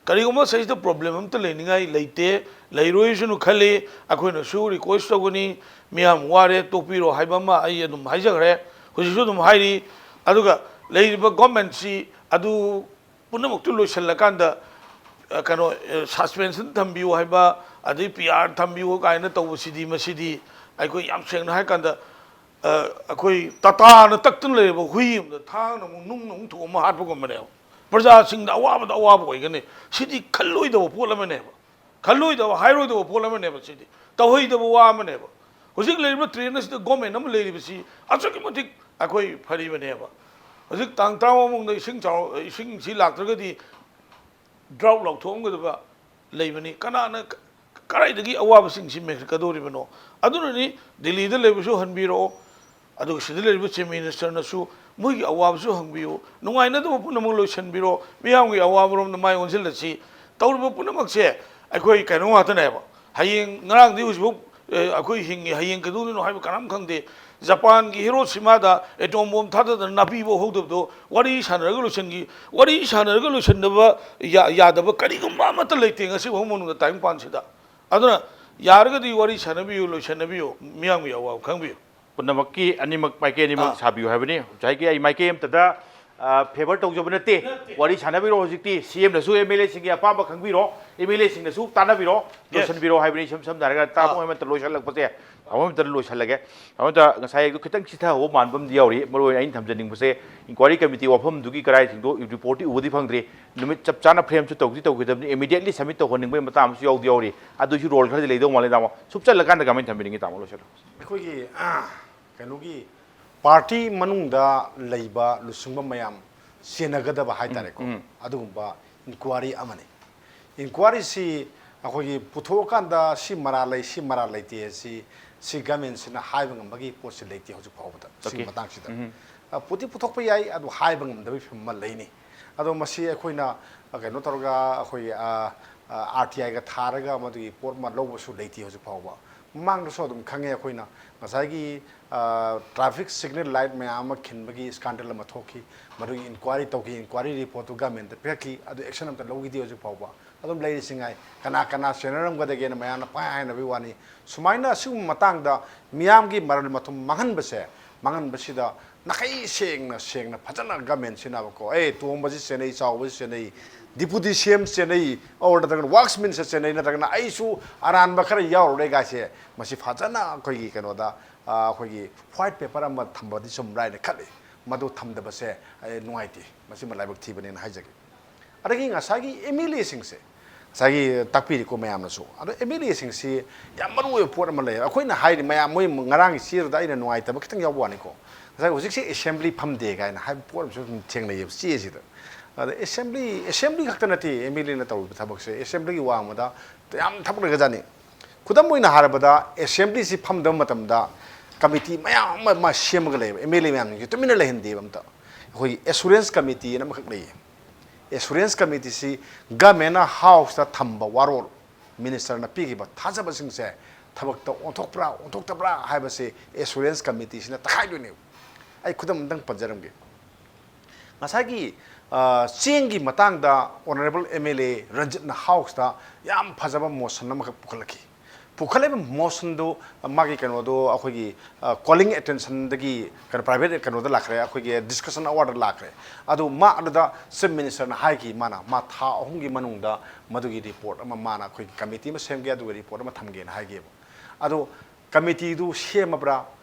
ꯀꯔꯤꯒꯨꯝꯕ ꯁꯤꯗ ꯄ꯭ꯔꯣꯕ꯭ꯂꯦꯝ ꯑꯝꯇ ꯂꯩꯅꯤꯡꯉꯥꯏ ꯂꯩꯇꯦ ꯂꯩꯔꯣꯏꯁꯨ ꯈꯜꯂꯤ ꯑꯩꯈꯣꯏꯅꯁꯨ ꯔꯤꯀ꯭ꯋꯦꯁ ꯇꯧꯒꯅꯤ ꯃꯤꯌꯥꯝ ꯋꯥꯔꯦ ꯇꯣꯛꯄꯤꯔꯣ ꯍꯥꯏꯕ ꯑꯃ ꯑꯩ ꯑꯗꯨꯝ ꯍꯥꯏꯖꯈ꯭ꯔꯦ ꯍꯧꯖꯤꯛꯁꯨ ꯑꯗꯨꯝ ꯍꯥꯏꯔꯤ ꯑꯗꯨꯒ ꯂꯩꯔꯤꯕ ꯒꯣꯔꯃꯦꯟꯠꯁꯤ ꯑꯗꯨ ꯄꯨꯝꯅꯃꯛꯇꯨ ꯂꯣꯏꯁꯤꯜꯂꯀꯥꯟꯗ ꯀꯩꯅꯣ ꯁꯁꯄꯦꯟꯁꯟ ꯊꯝꯕꯤꯌꯨ ꯍꯥꯏꯕ ꯑꯗꯩ PR ꯊꯝꯕꯤꯌꯨ ꯀꯥꯏꯅ ꯇꯧꯕꯁꯤꯗꯤ ꯃꯁꯤꯗꯤ ꯑꯩꯈꯣꯏ ꯌꯥꯝ ꯁꯦꯡꯅ ꯍꯥꯏꯔꯀꯥꯟꯗ ꯑꯩꯈꯣꯏ ꯇꯥꯇꯥꯅ ꯇꯛꯇꯨꯅ ꯂꯩꯔꯤꯕ ꯍꯨꯏ ꯑꯃꯗ ꯊꯥꯡꯅ ꯑꯃꯨꯛ ꯅꯨꯡꯅ ꯑꯃꯨꯛ ꯊꯣꯛꯑꯝꯃ ꯍꯥꯠꯄꯒꯨꯝꯕꯅꯦꯕ ꯄ꯭ꯔꯖꯥꯁꯤꯡꯗ ꯑꯋꯥꯕꯗ ꯑꯋꯥꯕ ꯑꯣꯏꯒꯅꯤ ꯁꯤꯗꯤ ꯈꯜꯂꯣꯏꯗꯕ ꯄꯣꯠ ꯑꯃꯅꯦꯕ ꯈꯜꯂꯣꯏꯗꯕ ꯍꯥꯏꯔꯣꯏꯗꯕ ꯄꯣꯠ ꯑꯃꯅꯦꯕ ꯁꯤꯗꯤ ꯇꯧꯍꯩꯗꯕ ꯋꯥ ꯑꯃꯅꯦꯕ ꯍꯧꯖꯤꯛ ꯂꯩꯔꯤꯕ ꯇ꯭ꯔꯦꯟ ꯑꯁꯤꯗ ꯒꯣꯔꯃꯦꯟ ꯑꯃ ꯂꯩꯔꯤꯕꯁꯤ ꯑꯁꯨꯛꯀꯤ ꯃꯇꯤꯛ ꯑꯩꯈꯣꯏ ꯐꯔꯤꯕꯅꯦꯕ ꯍꯧꯖꯤꯛ ꯇꯥꯡ 13 ꯏꯁꯤꯡꯁꯤ ꯂꯥꯛꯇ꯭ꯔꯒꯗꯤ ꯗ꯭ꯔꯥꯎꯠ ꯂꯥꯎꯊꯣꯛꯑꯝꯒꯗꯕ ꯂꯩꯕꯅꯤ ꯀꯅꯥꯅ ꯀꯗꯥꯏꯗꯒꯤ ꯑꯋꯥꯕꯁꯤꯡꯁꯤ ꯃꯦꯟꯈꯠꯀꯗꯧꯔꯤꯕꯅꯣ ꯑꯗꯨꯅꯅꯤ ꯗꯤꯜꯂꯤꯗ ꯂꯩꯕꯁꯨ ꯍꯟꯕꯤꯔꯛꯑꯣ ꯑꯗꯨꯒ ꯁꯤꯗ ꯂꯩꯔꯤꯕ ꯆꯤꯐ ꯃꯤꯅꯤꯁꯇꯔꯅꯁꯨ ꯃꯣꯏꯒꯤ ꯑꯋꯥꯕꯁꯨ ꯍꯪꯕꯤꯌꯨ ꯅꯨꯡꯉꯥꯏꯅꯗꯕ ꯄꯨꯝꯅꯃꯛ ꯂꯣꯏꯁꯤꯟꯕꯤꯔꯣ ꯃꯤꯌꯥꯝꯒꯤ ꯑꯋꯥꯕꯔꯣꯝꯗ ꯃꯥꯏ ꯑꯣꯟꯁꯤꯜꯂꯁꯤ ꯇꯧꯔꯤꯕ ꯄꯨꯝꯅꯃꯛꯁꯦ ꯑꯩꯈꯣꯏ ꯀꯩꯅꯣ ꯉꯥꯛꯇꯅꯦꯕ ꯍꯌꯦꯡ ꯉꯔꯥꯡꯗꯤ ꯍꯧꯖꯤꯛꯐꯥꯎ ꯑꯩꯈꯣꯏ ꯍꯤꯡꯉꯤ ꯍꯌꯦꯡ ꯀꯩꯗꯧꯗꯣꯏꯅꯣ ꯍꯥꯏꯕ ꯀꯅꯥꯝ ꯈꯪꯗꯦ ꯖꯄꯥꯟꯒꯤ ꯍꯤꯔꯣꯁꯤꯃꯥꯗ ꯑꯦꯇꯣꯝ ꯕꯣꯝ ꯊꯥꯗꯗꯅ ꯅꯥꯄꯤꯕ ꯍꯧꯗꯕꯗꯣ ꯋꯥꯔꯤ ꯁꯥꯟꯅꯔꯒ ꯂꯣꯏꯁꯤꯟꯗꯕ ꯌꯥꯗꯕ ꯀꯔꯤꯒꯨꯝꯕ ꯑꯃꯠꯇ ꯂꯩꯇꯦ ꯉꯁꯤꯐꯥꯎ ꯃꯅꯨꯡꯗ ꯇꯥꯏꯕꯪꯄꯥꯟꯁꯤꯗ ꯑꯗꯨꯅ ꯌꯥꯔꯒꯗꯤ ꯋꯥꯔꯤ ꯁꯥꯟꯅꯕꯤꯌꯨ ꯂꯣꯏꯁꯤꯟꯅꯕꯤꯌꯨ ꯃꯤꯌꯥꯝꯒꯤ ꯑꯋꯥꯕ ꯈꯪꯕꯤꯌꯨ
ꯄꯨꯝꯅꯃꯛꯀꯤ ꯑꯅꯤꯃꯛ ꯃꯥꯏꯀꯩ ꯑꯅꯤꯃꯛ ꯁꯥꯕꯤꯌꯨ ꯍꯥꯏꯕꯅꯤ ꯉꯁꯥꯏꯒꯤ ꯑꯩ ꯃꯥꯏꯀꯩ ꯑꯃꯇꯗ ꯐꯦꯚꯔ ꯇꯧꯖꯕ ꯅꯠꯇꯦ ꯋꯥꯔꯤ ꯁꯥꯟꯅꯕꯤꯔꯣ ꯍꯧꯖꯤꯛꯇꯤ CMꯅꯁꯨ MLAꯁꯤꯡꯒꯤ ꯑꯄꯥꯝꯕ ꯈꯪꯕꯤꯔꯣ MLAꯁꯤꯡꯅꯁꯨ ꯇꯥꯟꯅꯕꯤꯔꯣ ꯂꯣꯏꯁꯤꯟꯕꯤꯔꯣ ꯍꯥꯏꯕꯅꯤ ꯁꯝꯅ ꯍꯥꯏꯔꯒ ꯇꯥꯕ ꯑꯃꯇ ꯂꯣꯏꯁꯤꯜꯂꯛꯄꯁꯦ ꯑꯃꯇ ꯂꯣꯏꯁꯤꯜꯂꯒꯦ ꯑꯃꯇ ꯉꯁꯥꯏ ꯈꯤꯇꯪ ꯆꯤꯊꯍꯧꯕ ꯃꯥꯟꯕ ꯑꯃꯗꯤ ꯌꯥꯎꯔꯤ ꯃꯔꯨꯑꯣꯏꯅ ꯑꯩꯅ ꯊꯝꯖꯅꯤꯡꯕꯁꯦ ꯏꯟꯀ꯭ꯋꯥꯏꯔꯤ ꯀꯃꯤꯇꯤ ꯋꯥꯐꯝꯗꯨꯒꯤ ꯀꯔꯥꯏꯁꯤꯡꯗꯣ ꯔꯤꯄꯣꯔꯠꯇꯤ ꯎꯕꯗꯤ ꯐꯪꯗ꯭ꯔꯤ ꯅꯨꯃꯤꯠ ꯆꯞ ꯆꯥꯅ ꯐ꯭ꯔꯦꯝꯁꯨ ꯇꯧꯈꯤꯗꯕꯅꯤ ꯏꯃꯤꯗꯤꯌꯦꯠꯂꯤ ꯁꯕꯃꯤꯠ ꯇꯧꯍꯟꯅꯤꯡꯕꯒꯤ ꯃꯇꯥꯡ ꯑꯃꯁꯨ ꯌꯥꯎꯔꯤ ꯑꯗꯨꯁꯨ ꯔꯣꯜ ꯈꯔꯗꯤ ꯂꯩꯗꯧ ꯃꯥꯜꯂꯦ ꯇꯥꯃꯣ ꯁꯨꯞꯆꯜꯂꯀꯥꯟꯗ ꯀꯃꯥꯏꯅ ꯊꯝꯕꯤꯅꯤꯡꯉꯤ ꯇꯥꯃꯣ ꯂꯣꯏꯁꯤꯜꯂꯣ
ꯑꯩꯈꯣꯏꯒꯤ ꯀꯩꯅꯣꯒꯤ ꯄꯥꯔꯇꯤ ꯃꯅꯨꯡꯗ ꯂꯩꯕ ꯂꯨꯆꯤꯡꯕ ꯃꯌꯥꯝ ꯁꯦꯟꯅꯒꯗꯕ ꯍꯥꯏꯇꯥꯔꯦꯀꯣ ꯑꯗꯨꯒꯨꯝꯕ ꯏꯟꯀ꯭ꯋꯥꯏꯔꯤ ꯑꯃꯅꯤ ꯏꯟꯀ꯭ꯋꯥꯏꯔꯤꯁꯤ ꯑꯩꯈꯣꯏꯒꯤ ꯄꯨꯊꯣꯛꯑꯀꯥꯟꯗ ꯁꯤ ꯃꯔꯥ ꯂꯩ ꯁꯤ ꯃꯔꯥ ꯂꯩꯇꯦ ꯁꯤ ꯒꯃꯦꯟꯁꯤꯅ ꯍꯥꯏꯕ ꯉꯝꯕꯒꯤ ꯄꯣꯠꯁꯤ ꯂꯩꯇꯦ ꯍꯧꯖꯤꯛ ꯐꯥꯎꯕꯗ ꯁꯤꯒꯤ ꯃꯇꯥꯡꯁꯤꯗ ꯄꯨꯊꯣꯛꯄ ꯌꯥꯏ ꯑꯗꯨ ꯍꯥꯏꯕ ꯉꯝꯗꯕꯒꯤ ꯐꯤꯕꯝ ꯑꯃ ꯂꯩꯅꯤ ꯑꯗꯣ ꯃꯁꯤ ꯑꯩꯈꯣꯏꯅ ꯀꯩꯅꯣ ꯇꯧꯔꯒ ꯑꯩꯈꯣꯏꯒꯤ RTIꯒ ꯊꯥꯔꯒ ꯃꯗꯨꯒꯤ ꯄꯣꯠ ꯑꯃ ꯂꯧꯕꯁꯨ ꯂꯩꯇꯦ ꯍꯧꯖꯤꯛ ꯐꯥꯎꯕ ꯃꯃꯥꯡꯗꯁꯨ ꯑꯗꯨꯝ ꯈꯪꯉꯦ ꯑꯩꯈꯣꯏꯅ ꯉꯁꯥꯏꯒꯤ ꯇ꯭ꯔꯥꯐꯤꯛ ꯁꯤꯒꯅꯦꯜ ꯂꯥꯏꯠ ꯃꯌꯥꯝ ꯑꯃ ꯈꯤꯟꯕꯒꯤ ꯁ꯭ꯀꯥꯟꯗꯜ ꯑꯃ ꯊꯣꯛꯈꯤ ꯃꯗꯨꯒꯤ ꯏꯟꯀ꯭ꯋꯥꯏꯔꯤ ꯇꯧꯈꯤ ꯏꯟꯀ꯭ꯋꯥꯏꯔꯤ ꯔꯤꯄꯣꯔꯠꯇꯨ ꯒꯃꯦꯟꯇ ꯄꯤꯔꯛꯈꯤ ꯑꯗꯨ ꯑꯦꯛꯁꯟ ꯑꯝꯇ ꯂꯧꯈꯤꯗꯦ ꯍꯧꯖꯤꯛ ꯐꯥꯎꯕ ꯑꯗꯨꯝ ꯂꯩꯔꯤꯁꯤꯉꯥꯏ ꯀꯅꯥ ꯁꯦꯟꯅꯔꯝꯒꯗꯒꯦꯅ ꯃꯌꯥꯝꯅ ꯍꯥꯏꯅꯕꯒꯤ ꯋꯥꯅꯤ ꯁꯨꯃꯥꯏꯅ ꯑꯁꯤꯒꯨꯝꯕ ꯃꯇꯥꯡꯗ ꯃꯤꯌꯥꯝꯒꯤ ꯃꯔꯜ ꯃꯊꯨꯝ ꯃꯥꯡꯍꯟꯕꯁꯤꯗ ꯅꯥꯈꯩ ꯁꯦꯡꯅ ꯐꯖꯅ ꯒꯃꯦꯟꯁꯤꯅꯕꯀꯣ ꯇꯣꯝꯕꯁꯤ ꯆꯦꯟꯅꯩ ꯆꯥꯎꯕꯁꯤ ꯆꯦꯟꯅꯩ ꯗꯤꯄꯨꯇꯤ CM ꯆꯦꯟꯅꯩ ꯑꯣꯔ ꯅꯠꯇ꯭ꯔꯒꯅ ꯋꯥꯛꯁꯃꯦꯟꯁꯦ ꯆꯦꯟꯅꯩ ꯅꯠꯇ꯭ꯔꯒꯅ ꯑꯩꯁꯨ ꯑꯔꯥꯟꯕ ꯈꯔ ꯌꯥꯎꯔꯨꯔꯦ ꯒꯥꯏꯁꯦ ꯃꯁꯤ ꯐꯖꯅ ꯑꯩꯈꯣꯏꯒꯤ ꯀꯩꯅꯣꯗ ꯑꯩꯈꯣꯏꯒꯤ ꯋꯥꯏꯠ ꯄꯦꯄꯔ ꯑꯃ ꯊꯝꯕꯗꯤ ꯆꯨꯝꯕ꯭ꯔꯥ ꯍꯥꯏꯅ ꯈꯜꯂꯤ ꯃꯗꯨ ꯊꯝꯗꯕꯁꯦ ꯑꯩ ꯅꯨꯡꯉꯥꯏꯇꯦ ꯃꯁꯤꯃ ꯂꯥꯏꯕꯛ ꯊꯤꯕꯅꯦꯅ ꯍꯥꯏꯖꯒꯦ ꯑꯗꯒꯤ ꯉꯁꯥꯏꯒꯤ MLAꯁꯤꯡꯁꯦ ꯉꯁꯥꯏꯒꯤ ꯇꯥꯛꯄꯤꯔꯤꯀꯣ ꯃꯌꯥꯝꯅꯁꯨ ꯑꯗꯣ MLAꯁꯤꯡꯁꯤ ꯌꯥꯝ ꯃꯔꯨꯑꯣꯏꯕ ꯄꯣꯠ ꯑꯃ ꯂꯩ ꯑꯩꯈꯣꯏꯅ ꯍꯥꯏꯔꯤ ꯃꯌꯥꯝ ꯃꯣꯏ ꯉꯔꯥꯡꯒꯤ ꯆꯦꯗꯨꯗ ꯑꯩꯅ ꯅꯨꯡꯉꯥꯏꯇꯕ ꯈꯤꯇꯪ ꯌꯥꯎꯕ ꯋꯥꯅꯤꯀꯣ ꯉꯁꯥꯏ ꯍꯧꯖꯤꯛꯁꯦ ꯑꯦꯁꯦꯝꯕ꯭ꯂꯤ ꯐꯝꯗꯦ ꯀꯥꯏꯅ ꯍꯥꯏꯕ ꯄꯣꯠ ꯑꯃꯁꯨ ꯑꯗꯨꯝ ꯊꯦꯡꯅꯩꯌꯦꯕ ꯆꯦꯁꯤꯗ ꯑꯗ ꯑꯦꯁꯦꯝꯕ꯭ꯂꯤ ꯈꯛꯇ ꯅꯠꯇꯦ MLAꯅ ꯇꯧꯔꯤꯕ ꯊꯕꯛꯁꯦ ꯑꯦꯁꯦꯝꯕ꯭ꯂꯤꯒꯤ ꯋꯥꯡꯃꯗ ꯌꯥꯝ ꯊꯕꯛ ꯂꯩꯒꯖꯥꯠꯅꯤ ꯈꯨꯗꯝ ꯑꯣꯏꯅ ꯍꯥꯏꯔꯕꯗ ꯑꯦꯁꯦꯝꯕ꯭ꯂꯤꯁꯤ ꯐꯝꯗꯕ ꯃꯇꯝꯗ ꯀꯃꯤꯇꯤ ꯃꯌꯥꯝ ꯑꯃ ꯁꯦꯝꯃꯒ ꯂꯩꯌꯦꯕ MLA ꯃꯌꯥꯝꯁꯤꯡꯁꯦ ꯇꯨꯃꯤꯟꯅ ꯂꯩꯍꯟꯗꯦꯕ ꯑꯝꯇ ꯑꯩꯈꯣꯏꯒꯤ ꯑꯦꯁꯨꯔꯦꯟꯁ ꯀꯃꯤꯇꯤ ꯑꯅ ꯑꯃꯈꯛ ꯂꯩꯌꯦ ꯑꯦꯁꯨꯔꯦꯟꯁ ꯀꯃꯤꯇꯤꯁꯤ ꯒꯃꯦꯟꯅ ꯍꯥꯎꯁꯇ ꯊꯝꯕ ꯋꯥꯔꯣꯜ ꯃꯤꯅꯤꯁꯇꯔꯅ ꯄꯤꯈꯤꯕ ꯊꯥꯖꯕꯁꯤꯡꯁꯦ ꯊꯕꯛꯇ ꯑꯣꯟꯊꯣꯛꯄ꯭ꯔꯥ ꯑꯣꯟꯊꯣꯛꯇꯕ꯭ꯔꯥ ꯍꯥꯏꯕꯁꯤ ꯑꯦꯁꯨꯔꯦꯟꯁ ꯀꯃꯤꯇꯤꯁꯤꯅ ꯇꯛꯈꯥꯏꯗꯣꯏꯅꯦꯕ ꯑꯩ ꯈꯨꯗꯝ ꯑꯃꯇꯪ ꯄꯟꯖꯔꯝꯒꯦ ꯉꯁꯥꯏꯒꯤ ꯆꯦꯡꯒꯤ ꯃꯇꯥꯡꯗ ꯑꯣꯅꯔꯦꯕꯜ MLA ꯔꯟꯖꯤꯠꯅ ꯍꯥꯎꯁꯇ ꯌꯥꯝ ꯐꯖꯕ ꯃꯣꯁꯟ ꯑꯃꯈꯛ ꯄꯨꯈꯠꯂꯛꯈꯤ पुखले मोशन दो मागी कनो दो अखोगी कॉलिंग अटेंशन दगी कन प्राइवेट कनो द लाखरे अखोगी डिस्कशन अवार्ड लाखरे अदु मा अदुदा चीफ मिनिस्टर ना हाई माना मा था अहुंगी मनुंगदा मदुगी रिपोर्ट अमा माना अखोगी कमिटी में सेमगे अदुगी रिपोर्ट अमा थमगे ना हाईगे अदु कमिटी दु सेमब्रा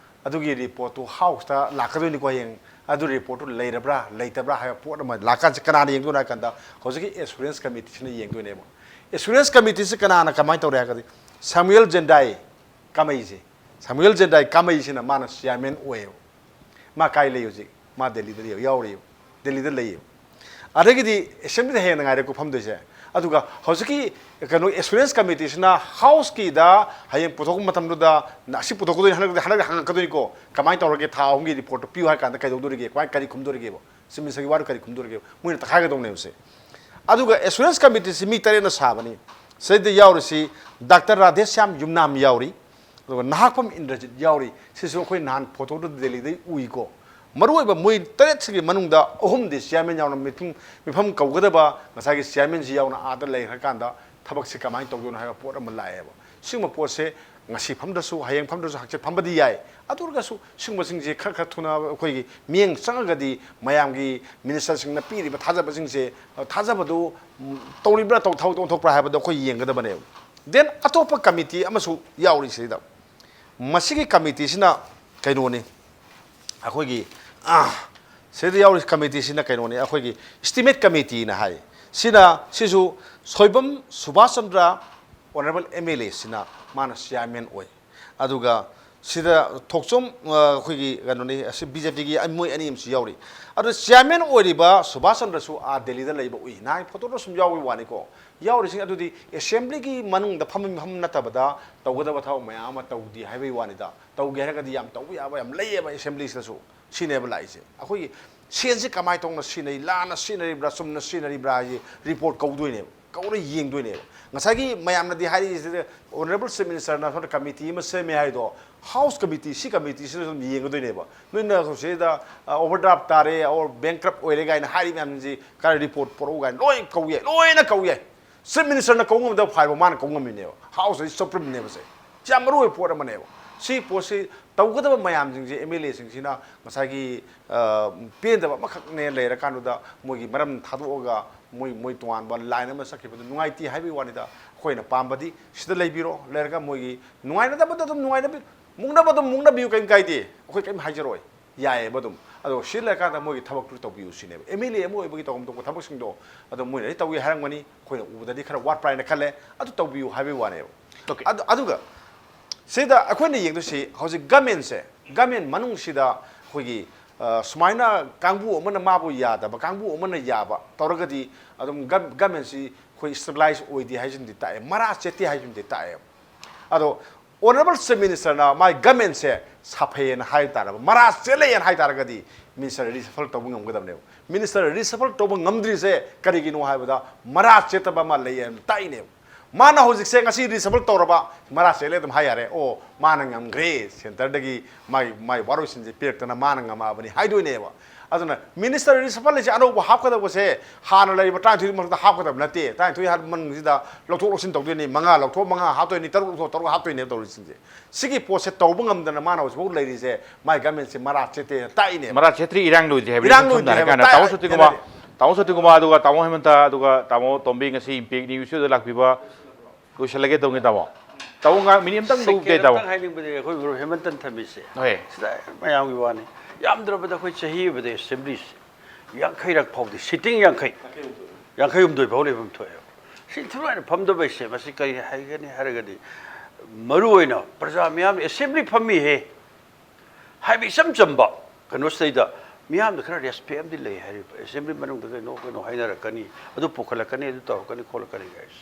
अदुगी रिपोर्ट तो हाउस ता लाखदोनि को यंग अदु रिपोर्ट लेरब्रा लेतब्रा हाय पोर्ट अमा लाका कनाना यंग दुना कंदा होजगी एश्योरेंस कमिटी से यंग दुने एश्योरेंस कमिटी से कनाना कमाई तौरे हागदी Samuel Jendai Kamaisi. Samuel Jendai Kamaisi na mana chairman oil. Ma kai le yuji, ma Delhi the Yauri, Delhi the lay. Adagidi, assembly hand and I go from the share. Aduga, Hosiki, experience committee na house key da, Hayam Potomatamda, Nasiputo, Hanakadiko, Kamai or get how we report to Puhak and the Kadurigi, quite Karikum Durigibo. Simis Karikum Durigibo, we the Hagadon say. Aduga, experience committee, meet in the Sabani. Said the Yauri, Dr. Radhesham Yumnam Yauri, Nahapam Indrajit Yauri, Sisoko Nan, Poto Delhi, the Uigo. Maruba Mui Teretsiki Manunda, Ohum this Yaman Yawn meeting with him Kawadaba, Masaki Yaman Yawn, other lay Hakanda, Tabaxika Mine Togun Port Malaya. Singapore say, Nasi Pamdasu, Hayam Pamdas Hachi Pambadi, Aturgasu, Singapore Kakatuna, Kogi, Ming Sangadi, Mayamgi, Ministers in the Piri, but Hazabasing say, Tazabadu, Tony Brato, Tauto Prahaba, the Koyi and the Banel. Then Atopa committee, Amasu Yauri said up. Masiki committee is now Kainoni. Akogi, said the Yauri committee is in a Kainoni, Akogi, estimate committee in a high. Sina, Sisu, Soibum, Subasandra, Honorable MLA, Sina. Manas Yamen Oi. Aduga, Sida Toxum, Higi, Ganoni, BJP, and Mui and Yauri. Adu Yamen Oriba, Subasan Rasu are Delhi the labor. We nine Potosum Yawi Waniko. Yauri sing the assembly Manung, the Pamim Natabada, Tawada Mayama, the highway Wanida, Tawgaraga the Yam, we are lay by assemblies. She never lies. Ahoy, Sienzi Kamaitong, Scenery, Lana Scenery, Brasum, Scenery Brai, report Kauduine. Kauri ying doing it. Nasagi, Mayam the High is the Honorable Minister, not a committee, must say, Maydo, House Committee, Sea Committee, ying doing neighbor. No, say the overdraft tare or bankrupt Oega and Harry Mamzi, carry report for Ogan, Loin Koye, Loin a Koye. Some minister na Kongum the five man Kongum House is supreme never say. Jamaru report a manevo. See, Posse, Tawada Mayam, Emily Sina, Masagi, paint the Makane later, Kanuda, Mugi, Madam Tatuoga. Muy tuan, but line of a saki, but no IT heavy one is a coin of Pambadi, still labiro, Lerga Mugi, no idea about the Nuida, Muna but the Muna Bukan Gaidi, quick and Hajaroi, Yae, Bodum, although she like a Mugi Tabak to you, Sine, Emilia Mugi to Tabaxing door, at the Munita we have money, with the dicker what pride in the Calais, at the top you heavy one. Okay, Aduga. Say that according to say, how's it Gamin say, Gamin Manung Shida, Hugi. Smaina Kambu Omana Mabu Yada, but Kambu Omana Yaba, Toragadi, Adam Gamensi, who stabilize with the Hajin detail, Mara Cheti Hajin detail. Although, Honorable Minister now, my Gamen say, Sape and High Tarab, Mara Sele and High Taragadi, Minister Risafal Tobung with them. Minister Risafal Tobung Namdri say, Karigino Havada, Mara Chetabama lay and Tine. Mana who's saying a series of Toraba, Marase let them hire, oh, Manangam Grace, and Tardagi, my Warus in the Pirk and a Manangama, I do never. As a minister is a policy, I know how could I was say, Hana labor time to the half of them, Late, time to have Manzida, Lotos into the Manga, Loto Manga, how to any how to enable it. Siki Poset Tobungam than a man was old ladies, my garments in Marachete, Tiny, Marachetri, Irangu, Irangu, Tauso to Gumadu, Tamo Hemanta, Tamo, Tombi, and see pig, you should like people who shall get on it. Taunga, medium tongue, get out. Hemantan Tamis. My young one. Yamdra, but which he with the assemblies. Young Kairak Pop, sitting young Kai. Young Kayum do Bolivum 12. She tried to pump the base, Masika Haragadi. Maruina, Prazamiam, assembly for me, hey. Have some jumbo. Can you say that? Miam the current SPM delay, assembly Manung the no Hainakani, Adupokalakani, the Tokani Kolakani guys.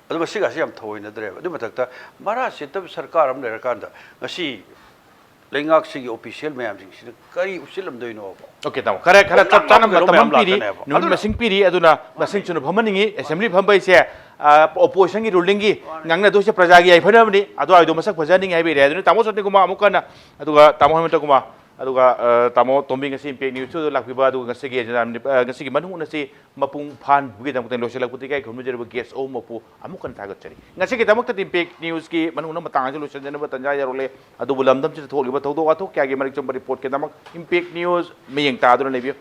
Other Sigasiam toy in the driver. The Matata, Mara sit up Sarkaram de Rakanda. Nasi Lingaxi official Miam, Kari Usilam do you know. Okay, now, correct, Tanam, no missing piri, Aduna, Masinchon of Homani, Assembly Pambai, opposition rulingi, Nanga Dosha Prajagi, Ado I do Masak presenting heavy, Tamos of Nikoma, Mukana, Hemantakumar
तामो Tombi ngasi impact news tu lakpiba adu ngasi ge ngasi manung nasi mapung phan bugi dam ten losel lakuti kai khunu jer guest o mapu amukan tagat chari ngasi ge damak ta impact news ki manung na matang je losel jana tanja yarole adu bulam dam che tholi ba thodo ato kya ge marik chom report ke damak impact news me yang ta adu ne bi